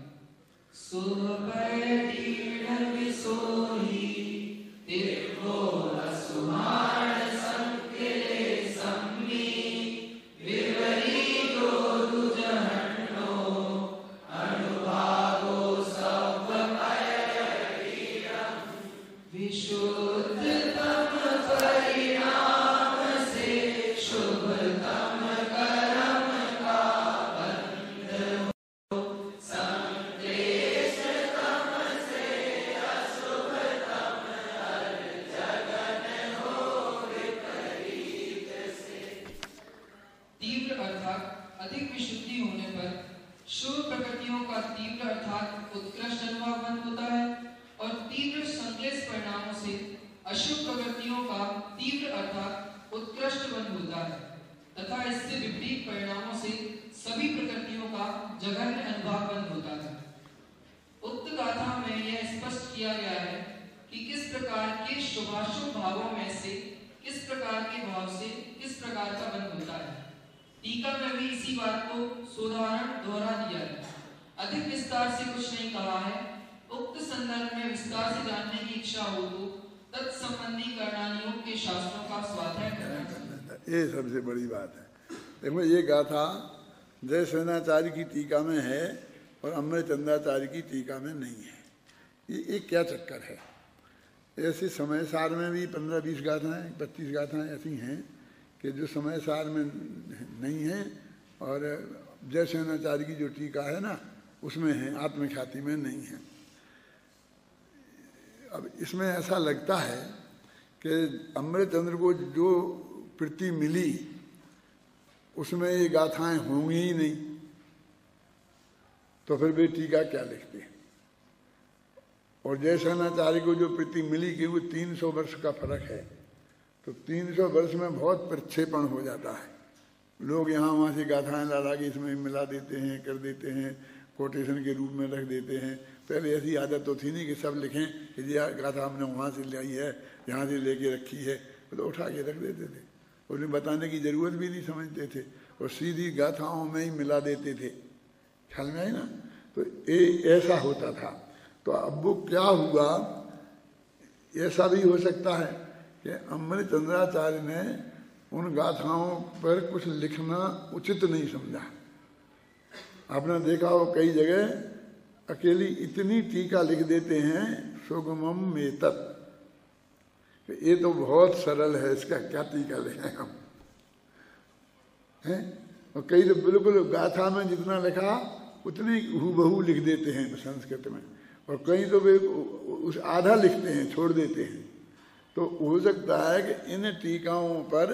टीका में भी इसी बात को सोदाहरण दोहरा दिया है। अधिक विस्तार से कुछ नहीं कहा है। उक्त संदर्भ में विस्तार से जानने की इच्छा हो तो तत्संबंधी करणानियों के शास्त्रों का स्वाध्याय करना चाहिए। ये सबसे बड़ी बात है। देखो ये गाथा जयसेनाचार्य की टीका में है और अमृतचंद्राचार्य की टीका में नहीं है। ये क्या चक्कर है? ऐसे समय सार में भी 15-20 गाथाएं 25 गाथाएं ऐसी हैं कि जो समय सार में नहीं है, और जयसेनाचार्य की जो टीका है ना उसमें है, आत्मख्याति में नहीं है। अब इसमें ऐसा लगता है कि अमृतचंद्र को जो प्रीति मिली उसमें ये गाथाएं होंगी ही नहीं, तो फिर वे टीका क्या लिखते हैं। और जयसेनाचार्य को जो प्रीति मिली कि वो 300 वर्ष का फर्क है, तो 300 वर्ष में बहुत प्रक्षेपण हो जाता है। लोग यहाँ वहाँ से गाथाएं ला के इसमें मिला देते हैं, कर देते हैं, कोटेशन के रूप में रख देते हैं। पहले ऐसी आदत तो थी नहीं कि सब लिखें कि ये गाथा हमने वहाँ से लाई है, यहाँ से लेके रखी है, तो उठा के रख देते थे। उन्हें बताने की ज़रूरत भी नहीं समझते थे और सीधी गाथाओं में ही मिला देते थे। ख्याल में आई ना? तो ये ऐसा होता था। तो अब वो क्या हुआ, ऐसा भी हो सकता है कि अमृतचंद्राचार्य ने उन गाथाओं पर कुछ लिखना उचित नहीं समझा। आपने देखा हो कई जगह अकेली इतनी टीका लिख देते हैं सुगमम में तत्, ये तो बहुत सरल है, इसका क्या टीका लिखें हम हैं। और कई तो बिल्कुल गाथा में जितना लिखा उतनी हूबहू लिख देते हैं संस्कृत में, और कहीं तो वे उस आधा लिखते हैं, छोड़ देते हैं। तो हो सकता है कि इन टीकाओं पर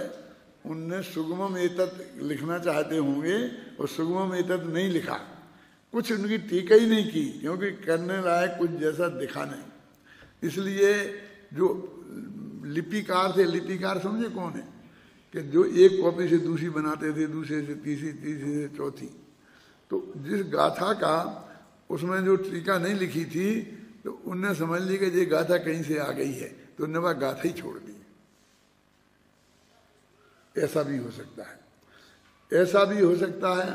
उनने सुगमम एतत् लिखना चाहते होंगे और सुगमम एतत् नहीं लिखा, कुछ उनकी टीका ही नहीं की, क्योंकि करने लायक कुछ जैसा दिखा नहीं। इसलिए जो लिपिकार थे, लिपिकार समझे कौन है, कि जो एक कॉपी से दूसरी बनाते थे, दूसरे से तीसरी, तीसरी से चौथी, तो जिस गाथा का उसमें जो टीका नहीं लिखी थी तो उनने समझ ली कि ये गाथा कहीं से आ गई है, तो उनने वह गाथा ही छोड़ दी। ऐसा भी हो सकता है, ऐसा भी हो सकता है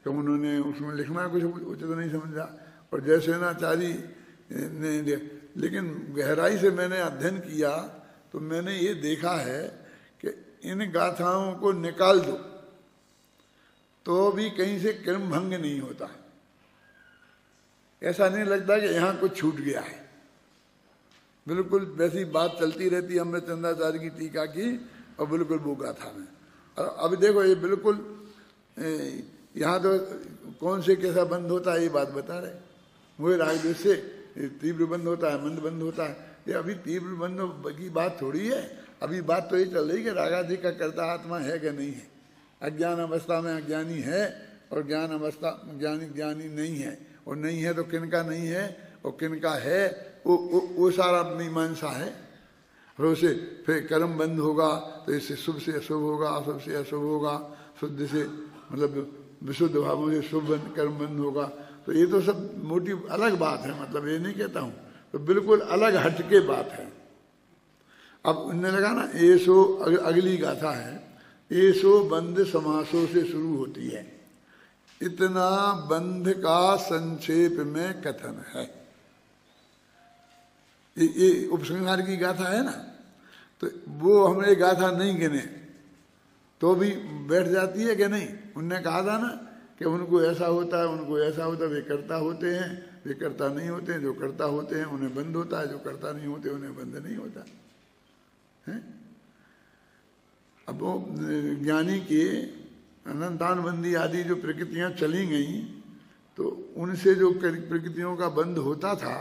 कि उन्होंने उसमें लिखना कुछ उचित नहीं समझा। और जयसेनाचारी ने, लेकिन गहराई से मैंने अध्ययन किया तो मैंने ये देखा है कि इन गाथाओं को निकाल दो तो भी कहीं से क्रम भंग नहीं होता, ऐसा नहीं लगता कि यहाँ कुछ छूट गया है। बिल्कुल वैसी बात चलती रहती अमृतचंद्राचार्य की टीका की और बिल्कुल वो गाथा में। और अब देखो ये बिल्कुल यहाँ तो कौन से कैसा बंद होता है ये बात बता रहे, मुझे राग से तीव्र बंद होता है, मंद बंद होता है। ये अभी तीव्र बंद की बात थोड़ी है, अभी बात तो ये चल रही कि रागादि का कर्ता आत्मा है कि नहीं है। अज्ञान अवस्था में अज्ञानी है और ज्ञान अवस्था ज्ञानी नहीं है, और नहीं है तो किनका नहीं है और किनका है, वो सारा मीमांसा है। और उसे फिर कर्म बंद होगा तो इससे शुभ से अशुभ होगा, अशुभ से अशुभ होगा, शुद्ध से मतलब विशुद्ध भावों से शुभ कर्म बंद होगा। तो ये तो सब मोटी अलग बात है, मतलब ये नहीं कहता हूँ, तो बिल्कुल अलग हटके बात है। अब उनने लगा ना एसो, अगली गाथा है, एसो बंध समासों से शुरू होती है, इतना बंध का संक्षेप में कथन है। ये उपसंहार की गाथा है ना, तो वो हमने गाथा नहीं गिने तो भी बैठ जाती है कि नहीं। उनने कहा था ना कि उनको ऐसा होता है, उनको ऐसा होता है, वे कर्ता होते हैं, वे कर्ता नहीं होते हैं, जो कर्ता होते हैं उन्हें बंद होता है, जो कर्ता नहीं होते उन्हें बंद नहीं होता है। अब वो ज्ञानी के अनंतानबंदी आदि जो प्रकृतियां चली गई तो उनसे जो प्रकृतियों का बंद होता था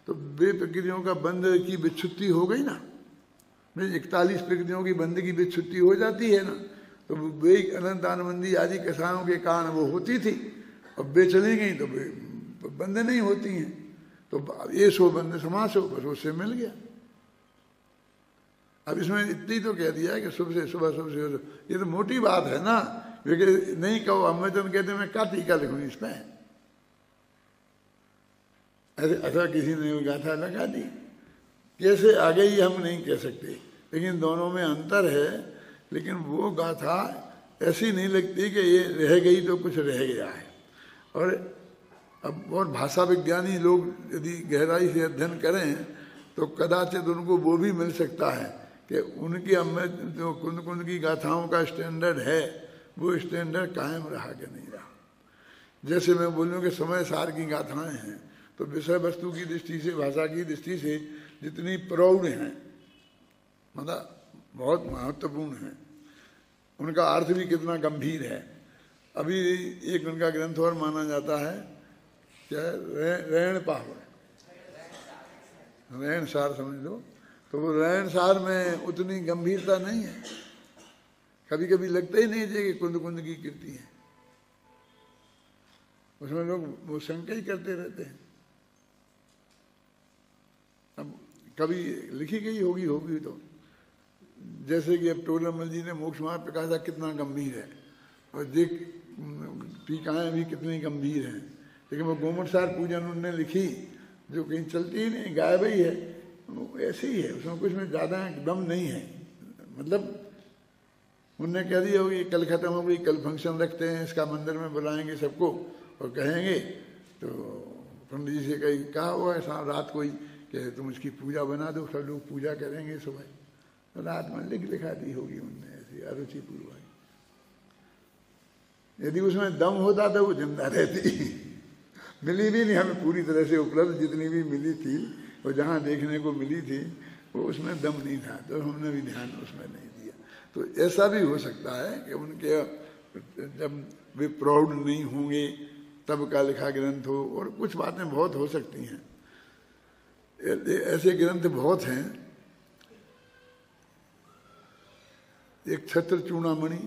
तो वे प्रकृतियों का बंद की विच्छुत्ति हो गई ना, 41 प्रकृतियों की बंद की विच्छुत्ति हो जाती है ना, तो वे अनंतानबंदी आदि कसायों के कारण वो होती थी, अब वे चली गई तो वे बंद नहीं होती हैं। तो ये सो बंद समास हो, बस उससे मिल गया। अब इसमें इतनी तो कह दिया है कि शुभ से सुबह, शुभ से, ये तो मोटी बात है ना। नहीं कहो अम्बेडकर कहते मैं क्या टीका लिखूं इसमें, ऐसा किसी ने गाथा लगा दी, कैसे आ गई हम नहीं कह सकते, लेकिन दोनों में अंतर है। लेकिन वो गाथा ऐसी नहीं लगती कि ये रह गई तो कुछ रह गया है। और अब और भाषा विज्ञानी लोग यदि गहराई से अध्ययन करें तो कदाचित उनको वो भी मिल सकता है कि उनकी जो कुंद कुंद की गाथाओं का स्टैंडर्ड है वो स्टैंडर्ड कायम रहा कि नहीं रहा। जैसे मैं बोलूँ कि समय सार की गाथाएं हैं तो विषय वस्तु की दृष्टि से, भाषा की दृष्टि से जितनी प्रौढ़ हैं, मतलब बहुत महत्वपूर्ण है, उनका अर्थ भी कितना गंभीर है। अभी एक उनका ग्रंथ और माना जाता है क्या, रैण पाहुड़, रैण सार समझ लो, तो वो रैण सार में उतनी गंभीरता नहीं है। कभी कभी लगता ही नहीं है कि कुंद कुंद की कीर्ति है, उसमें लोग वो शंका ही करते रहते हैं। अब कभी लिखी गई होगी तो, जैसे कि अब टोलरमल जी ने मोक्ष मार्ग प्रकाशा कितना गंभीर है, और देख टीकाएं भी कितनी गंभीर हैं। लेकिन वो गोमटसार पूजन उन्होंने लिखी जो कहीं चलती ही नहीं, गायब ही है, वो ऐसे ही है, उसमें कुछ में ज़्यादा दम नहीं है। मतलब उनने कह दिया होगी कल ख़त्म हो गई, कल फंक्शन रखते हैं, इसका मंदिर में बुलाएंगे सबको और कहेंगे, तो पंडित जी से कहीं कहा हुआ है रात को ही कि तुम इसकी पूजा बना दो, सब लोग पूजा करेंगे सुबह, तो रात में लिखा दी होगी उनने ऐसी अरुचिपूर्वक। यदि उसमें दम होता तो वो जिंदा रहती। मिली भी नहीं हमें पूरी तरह से उपलब्ध, जितनी भी मिली थी और जहाँ देखने को मिली थी वो उसमें दम नहीं था, तो हमने भी ध्यान उसमें नहीं दिया। तो ऐसा भी हो सकता है कि उनके जब वे प्रौढ़ नहीं होंगे तब का लिखा ग्रंथ हो, और कुछ बातें बहुत हो सकती हैं। ऐसे ग्रंथ बहुत हैं एक छत्र चूड़ामणि,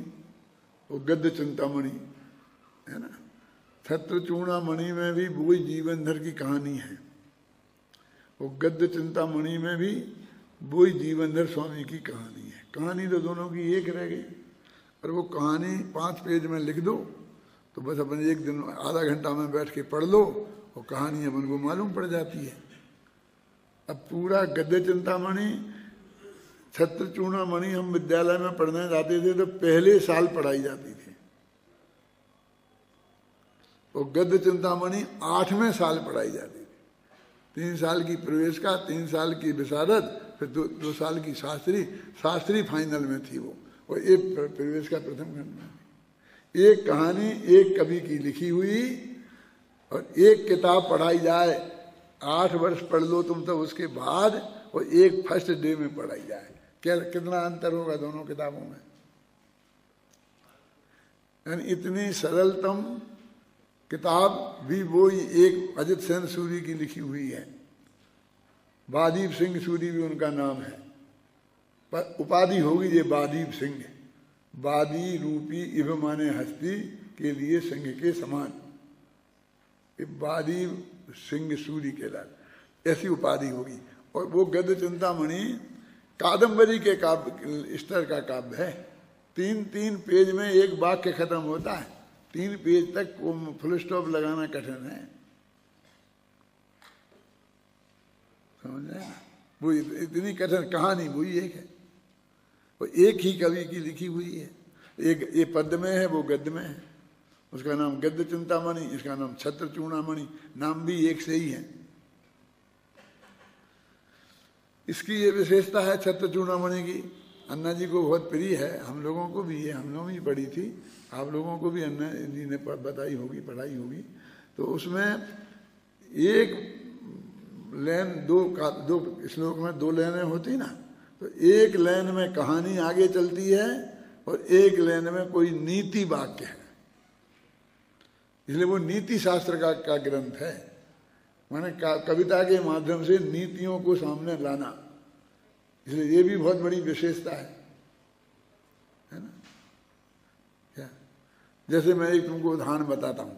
वो गद्य चिंतामणि है ना। छत्र चूड़ामणि में भी वही जीवनधर की कहानी है, वो गद्य चिंतामणि में भी वही जीवनधर स्वामी की कहानी है। कहानी तो दोनों की एक रह गई, और वो कहानी 5 पेज में लिख दो तो बस अपन एक दिन आधा घंटा में बैठ के पढ़ लो, वो कहानी अपन को मालूम पड़ जाती है। अब पूरा गद्य चिंतामणि, छत्र चूड़ामणि हम विद्यालय में पढ़ने जाते थे तो पहले साल पढ़ाई जाती थी, वो गद्य चिंतामणि 8वें साल पढ़ाई जाती थी। 3 साल की प्रवेश का, 3 साल की विशारद, फिर 2 साल की शास्त्री फाइनल में थी वो, और एक प्रवेश का प्रथम खंड में। एक कहानी एक कवि की लिखी हुई और एक किताब पढ़ाई जाए, 8 वर्ष पढ़ लो तुम तो उसके बाद, और एक फर्स्ट डे में पढ़ाई जाए, क्या कितना अंतर होगा दोनों किताबों में। यानी इतनी सरलतम किताब भी वो एक अजित सेन सूरी की लिखी हुई है। बादीप सिंह सूरी भी उनका नाम है, पर उपाधि होगी ये बादीप सिंह। बादी रूपी इव माने हस्ती के लिए सिंह के समान, ये बादीप सिंह सूरी के लाल ऐसी उपाधि होगी। और वो गद्य चिंतामणि कादम्बरी के काव्य स्तर का काव्य है। 3 पेज में एक वाक्य खत्म होता है, 3 पेज तक वो फुल स्टॉप लगाना कठिन है, समझ रहे ना। वो इतनी कठिन कहानी वही एक है, वो एक ही कवि की लिखी हुई है। एक ये पद्य में है, वो गद्य में है। उसका नाम गद्य चिंतामणि, इसका नाम छत्र चूड़ामणि, नाम भी एक से ही है। इसकी ये विशेषता है छत्र चूड़ामणि की, अन्ना जी को बहुत प्रिय है, हम लोगों को भी है, हम लोगों ने पढ़ी थी, आप लोगों को भी अन्ना जी ने बताई होगी, पढ़ाई होगी। तो उसमें एक लाइन, दो श्लोक में 2 लाइनें होती ना, तो एक लाइन में कहानी आगे चलती है और एक लाइन में कोई नीति वाक्य है, इसलिए वो नीति शास्त्र का ग्रंथ है। माने कविता के माध्यम से नीतियों को सामने लाना, इसलिए ये भी बहुत बड़ी विशेषता है ना। क्या, जैसे मैं एक तुमको उदाहरण बताता हूं।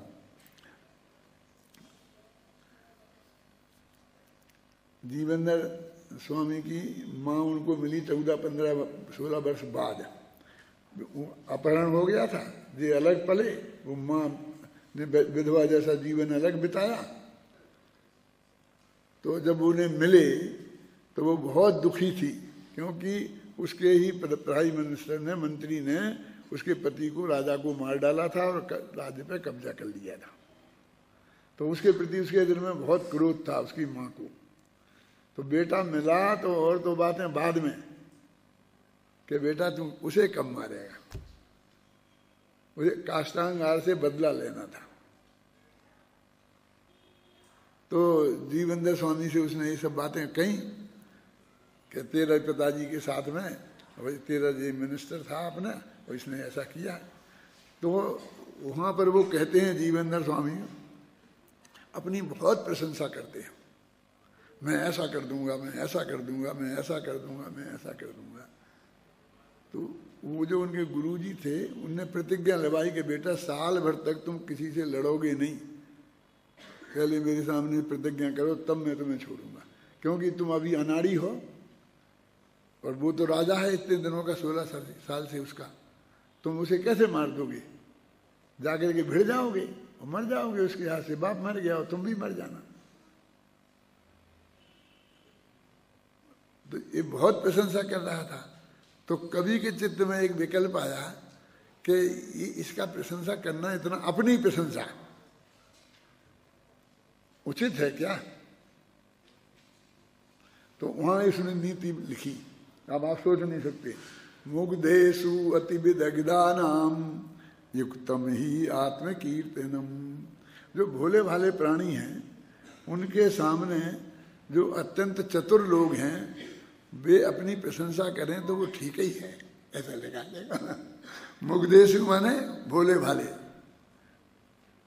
जीवनधर स्वामी की माँ उनको मिली 14, 15, 16 वर्ष बाद, अपहरण हो गया था, ये अलग पले, वो माँ ने विधवा जैसा जीवन अलग बिताया। तो जब उन्हें मिले तो वो बहुत दुखी थी, क्योंकि उसके ही प्राइम मिनिस्टर ने, मंत्री ने उसके पति को, राजा को मार डाला था और राज्य पे कब्जा कर लिया था। तो उसके प्रति उसके दिल में बहुत क्रोध था उसकी माँ को। तो बेटा मिला तो और तो बातें बाद में, कि बेटा तुम उसे कब मारेगा, उसे काष्टांगार से बदला लेना था। तो जीवनधर स्वामी से उसने ये सब बातें कही कि तेरा पिताजी के साथ में, भाई तेरा ये मिनिस्टर था अपना, और इसने ऐसा किया। तो वहाँ पर वो कहते हैं, जीवनधर स्वामी अपनी बहुत प्रशंसा करते हैं, मैं ऐसा कर दूंगा, मैं ऐसा कर दूंगा, मैं ऐसा कर दूंगा, मैं ऐसा कर दूंगा। तो वो जो उनके गुरुजी थे, उनने प्रतिज्ञा लगाई कि बेटा साल भर तक तुम किसी से लड़ोगे नहीं, पहले मेरे सामने प्रतिज्ञा करो, तब मैं तुम्हें छोड़ूंगा, क्योंकि तुम अभी अनाड़ी हो और वो तो राजा है इतने दिनों का, 16 साल से उसका, तुम उसे कैसे मार दोगे, जाकर के भिड़ जाओगे और मर जाओगे उसके हाथ से, बाप मर गया और तुम भी मर जाना। तो ये बहुत प्रशंसा कर रहा था। तो कवि के चित्त में एक विकल्प आया कि इसका प्रशंसा करना, इतना अपनी प्रशंसा उचित है क्या। तो वहां इसने नीति लिखी, अब आप सोच नहीं सकते, मुग्धेषु अतिविदग्धानाम युक्तम ही आत्मकीर्तनम। जो भोले भाले प्राणी हैं उनके सामने जो अत्यंत चतुर लोग हैं, वे अपनी प्रशंसा करें तो वो ठीक ही है, ऐसा लगा देगा। मुग्धेषु माने भोले भाले,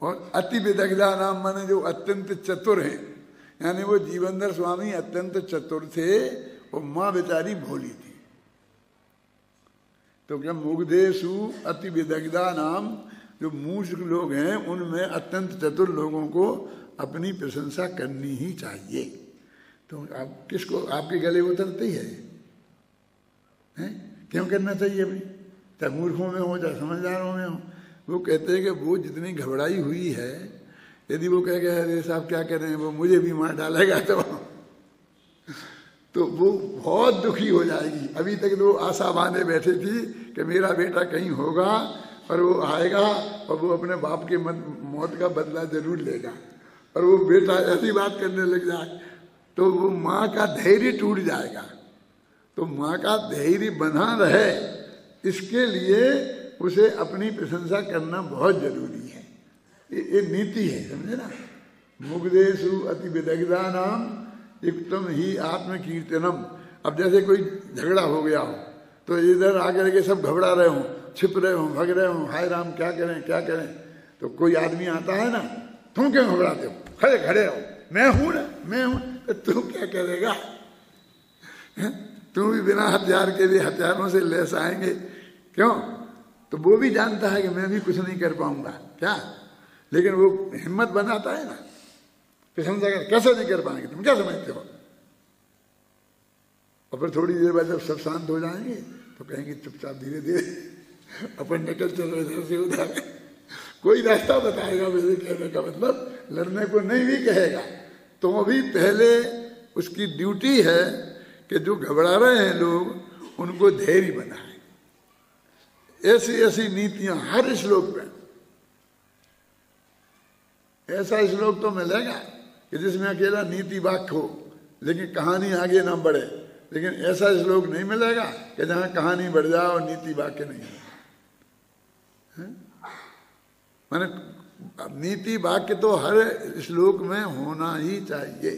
और अति विदग्धा नाम माने जो अत्यंत चतुर हैं, यानी वो जीवनधर स्वामी अत्यंत चतुर थे और माँ बेचारी भोली थी। तो क्या मुग्धेषु अति विदग्धा नाम, जो मूर्ख लोग हैं उनमें अत्यंत चतुर लोगों को अपनी प्रशंसा करनी ही चाहिए। तो आप किसको, आपके गले उतरती है हैं? क्यों करना चाहिए अभी, चाहे मूर्खों में हो चाहे समझदारों में हो। वो कहते हैं कि वो जितनी घबराई हुई है, यदि वो कह गए अरे साहब क्या करें, वो मुझे भी मार डालेगा तो वो बहुत दुखी हो जाएगी। अभी तक वो आशा बांधे बैठे थी कि मेरा बेटा कहीं होगा और वो आएगा और वो अपने बाप के मौत का बदला जरूर लेगा, और वो बेटा ऐसी बात करने लग जाए तो वो माँ का धैर्य टूट जाएगा। तो माँ का धैर्य बना रहे, इसके लिए उसे अपनी प्रशंसा करना बहुत जरूरी है। ये नीति है, समझे ना। मुग्धेषु अति विदग्धा नाम युक्तम ही आत्मकीर्तनम। अब जैसे कोई झगड़ा हो गया हो तो इधर आकर के सब घबरा रहे हो, छिप रहे हो, भग रहे हो, हाय राम क्या करें क्या करें। तो कोई आदमी आता है ना, तुम क्यों घबराते हो, खड़े खड़े हो, मैं हूं ना, मैं हूं। तो तू क्या करेगा, तू भी बिना हथियार के लिए हथियारों से लेस आएंगे क्यों। तो वो भी जानता है कि मैं भी कुछ नहीं कर पाऊंगा क्या, लेकिन वो हिम्मत बनाता है ना। प्रशंसा कर, कैसे नहीं कर पाएंगे, तुम क्या समझते हो। और फिर थोड़ी देर बाद जब सब शांत हो जाएंगे तो कहेंगे चुपचाप धीरे धीरे अपन निकल चल रहे इधर से उधर। कोई रास्ता बताएगा, मेरे कहने का मतलब लड़ने को नहीं भी कहेगा। तो अभी पहले उसकी ड्यूटी है कि जो घबरा रहे हैं लोग उनको धैर्य बनाए। ऐसी ऐसी नीतियां हर श्लोक में। ऐसा श्लोक तो मिलेगा कि जिसमें अकेला नीति वाक्य हो लेकिन कहानी आगे ना बढ़े, लेकिन ऐसा श्लोक नहीं मिलेगा कि जहां कहानी बढ़ जाए और नीति वाक्य नहीं है। माने नीति वाक्य तो हर श्लोक में होना ही चाहिए।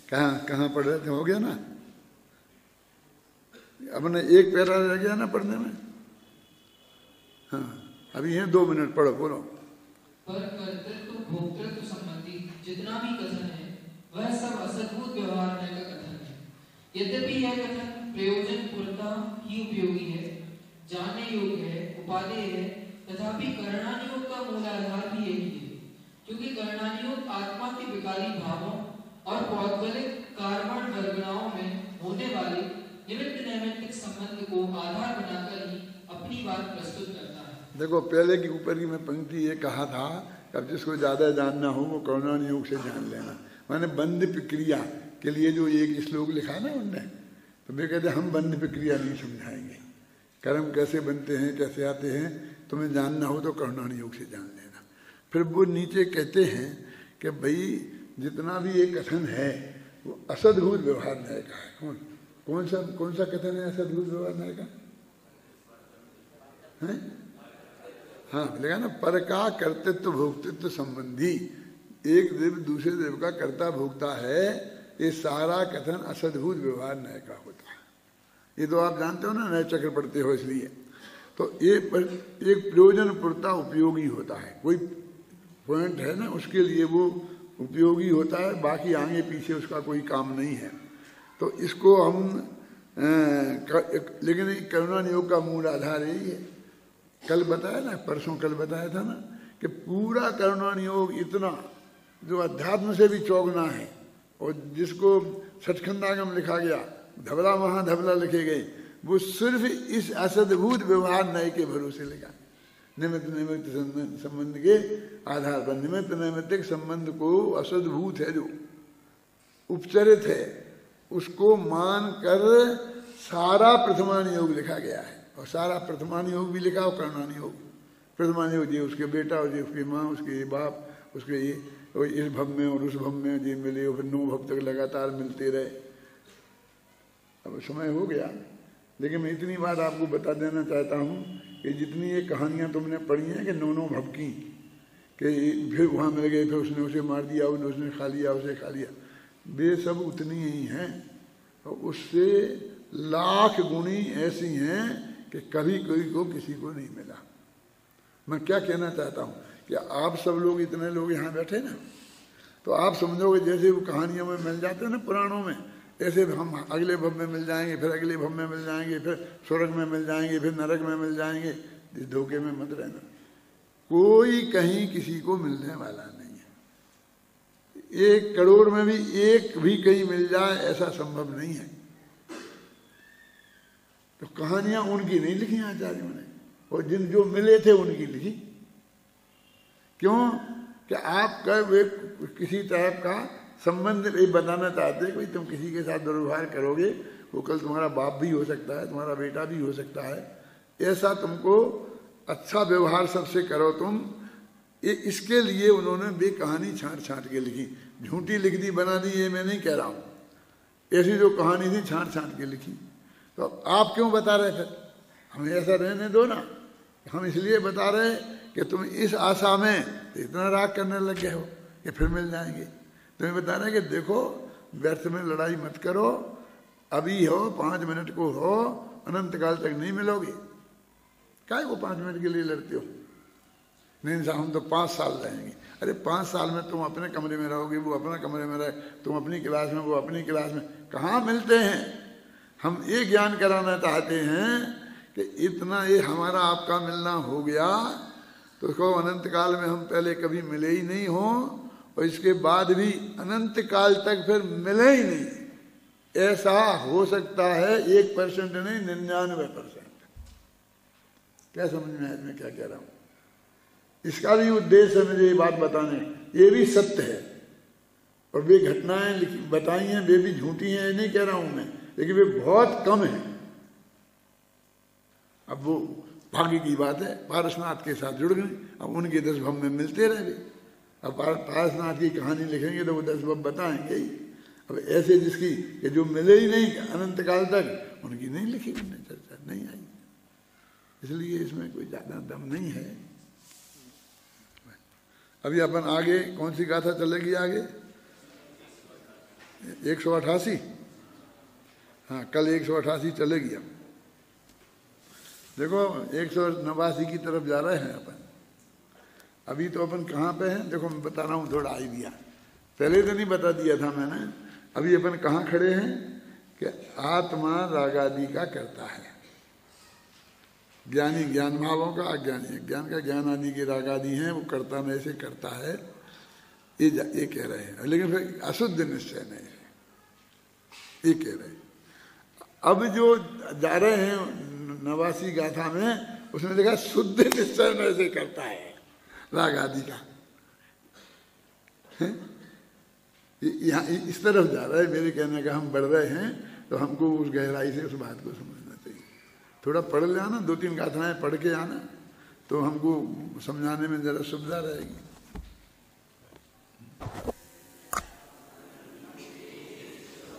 कहाँ पढ़ रहे थे, हो गया ना, अपने एक पैरा रह गया ना पढ़ने में। हाँ अभी है 2 मिनट, पढ़ो बोलो। पर कर्तृत्व भोक्तृत्व संबंधी जितना भी कथन है वह सब असद्भुत व्यवहार का कथन है। यद्यपि यह कथन प्रयोजन पूर्णता ही उपयोगी है, जानने योग्य है, उपादेय है, तथापि कर्णानुयोग का मूल आधार भी यही है, क्योंकि कर्णानुयोग आत्मा के विकारी भावों और पौद्गलिक कार्बन वर्गनाओं में होने वाले निमित्त नैमित्तिक संबंध को आधार बनाकर ही अपनी बात प्रस्तुत करता है। देखो पहले की ऊपर की मैं पंक्ति ये कहा था, अब जिसको ज्यादा जानना हो वो कर्णानुयोग से जान लेना। मैंने बंध प्रक्रिया के लिए जो एक श्लोक लिखा ना उनने, तो मैं कहते हम बंध प्रक्रिया नहीं समझाएंगे, कर्म कैसे बनते हैं कैसे आते हैं, तुम्हें जानना हो तो कर्णानुयोग से जान लेना। फिर वो नीचे कहते हैं कि भाई जितना भी ये कथन है वो असद्भुत व्यवहार न्याय का है। कौन सा कथन है असद्भुत व्यवहार न्याय का है? हाँ मिलेगा ना, पर का कर्तृत्व भोक्तृत्व संबंधी, एक देव दूसरे देव का कर्ता भोक्ता है, ये सारा कथन असद्भुत व्यवहार न्याय का होता है। ये तो आप जानते हो ना, न्याय चक्र पढ़ते हो इसलिए। तो ये एक प्रयोजन पूर्ता उपयोगी होता है, कोई पॉइंट है ना उसके लिए वो उपयोगी होता है, बाकी आगे पीछे उसका कोई काम नहीं है। तो इसको हम लेकिन कर्णानुयोग का मूल आधार यही है। कल बताया ना, परसों कल बताया था ना कि पूरा कर्णानुयोग इतना जो अध्यात्म से भी चौगना है, और जिसको सचखंडागम लिखा गया, धबला महाधबला लिखे गए, वो सिर्फ इस असद्भुत व्यवहार न्याय के भरोसे लिखा। निमित्त निमित्त संबंध के आधार पर, निमित्त नैमित्तिक संबंध को असद्भुत है जो उपचरित है उसको मान कर सारा प्रथमानुयोग लिखा गया है। और सारा प्रथमानुयोग भी लिखा और कर्णानुयोग। प्रथमानुयोग जी उसके बेटा और जी उसकी माँ, उसके बाप, उसके ये इस भव में और उस भव में जी मिले, और फिर 9 भव तक लगातार मिलते रहे। अब समय हो गया, लेकिन मैं इतनी बात आपको बता देना चाहता हूँ कि जितनी ये कहानियाँ तुमने पढ़ी हैं कि 9 भव की, कि फिर वहाँ मिल गए, फिर उसने उसे मार दिया, उसने खा लिया, उसे खा लिया, वे सब उतनी ही हैं। और उससे लाख गुणी ऐसी हैं कि कभी कोई को किसी को नहीं मिला। मैं क्या कहना चाहता हूँ कि आप सब लोग, इतने लोग यहाँ बैठे ना, तो आप समझोगे जैसे वो कहानियों में मिल जाते हैं ना पुराणों में, ऐसे हम अगले भव में मिल जाएंगे, फिर अगले भव में मिल जाएंगे, फिर स्वर्ग में मिल जाएंगे, फिर नरक में मिल जाएंगे। इस धोखे में मत रहना, कोई कहीं किसी को मिलने वाला नहीं है। 1 करोड़ में भी एक भी कहीं मिल जाए ऐसा संभव नहीं है। तो कहानियां उनकी नहीं लिखी आचार्यों ने, और जिन जो मिले थे उनकी लिखी। क्यों कि आपका वे किसी टाइप का संबंध ये बताना चाहते हैं कि तुम किसी के साथ दुर्व्यवहार करोगे, वो कल तुम्हारा बाप भी हो सकता है, तुम्हारा बेटा भी हो सकता है, ऐसा तुमको अच्छा व्यवहार सबसे करो तुम। ये इसके लिए उन्होंने वे कहानी छांट छांट के लिखी, झूठी लिख दी बना दी, ये मैं नहीं कह रहा हूँ। ऐसी जो कहानी थी छांट छांट के लिखी। तो आप क्यों बता रहे थे? हमें ऐसा रहने दो ना। हम इसलिए बता रहे कि तुम इस आशा में इतना राग करने लग गए हो कि फिर मिल जाएंगे। तुम्हें बता रहे कि देखो व्यर्थ में लड़ाई मत करो, अभी हो 5 मिनट को हो, अनंत काल तक नहीं मिलोगे। काय को 5 मिनट के लिए लड़ते हो? नहीं साहब हम तो 5 साल रहेंगे। अरे 5 साल में तुम अपने कमरे में रहोगे, वो अपना कमरे में रहे, तुम अपनी क्लास में, वो अपनी क्लास में, कहाँ मिलते हैं? हम ये ज्ञान कराना चाहते हैं कि इतना ये हमारा आपका मिलना हो गया तो उसको अनंत काल में हम पहले कभी मिले ही नहीं हो, और इसके बाद भी अनंत काल तक फिर मिले ही नहीं। ऐसा हो सकता है 1% नहीं, 99%। क्या समझ में आया मैं क्या कह रहा हूं? इसका भी उद्देश्य है मुझे ये बात बताने, ये भी सत्य है, और वे घटनाएं बताई हैं वे भी झूठी हैं, नहीं कह रहा हूं मैं, लेकिन वे बहुत कम है। अब वो भाग्य की बात है, पारसनाथ के साथ जुड़ गए, अब उनके 10 भव में मिलते रहे। अब पारसनाथ की कहानी लिखेंगे तो वो 10 भव बताएंगे ही। अब ऐसे जिसकी कि जो मिले ही नहीं अनंत काल तक, उनकी नहीं लिखी, उनने चर्चा नहीं आई, इसलिए इसमें कोई ज्यादा दम नहीं है। अभी अपन आगे कौन सी गाथा चलेगी आगे? 188। हाँ, कल 188 चलेगी। अब देखो 189 की तरफ जा रहे हैं अपन। अभी तो अपन कहाँ पे हैं? देखो मैं बता रहा हूँ थोड़ा आइडिया, पहले तो नहीं बता दिया था मैंने। अभी अपन कहाँ खड़े हैं कि आत्मा रागादि का करता है, ज्ञानी ज्ञान भावों का, अज्ञानी ज्ञान का, ज्ञान आदि के रागादि हैं, वो कर्ता में से करता है, ये कह रहे हैं। लेकिन फिर अशुद्ध निश्चय नहीं है, ये कह रहे हैं। अब जो जा रहे हैं 89 गाथा में, उसने देखा शुद्ध निश्चय में से करता है राग आदि का। यहाँ इस तरफ जा रहा है, मेरे कहने का हम बढ़ रहे हैं, तो हमको उस गहराई से उस बात को समझना चाहिए। थोड़ा पढ़ ले आना, 2-3 गाथाएं पढ़ के आना, तो हमको समझाने में जरा सुविधा रहेगी।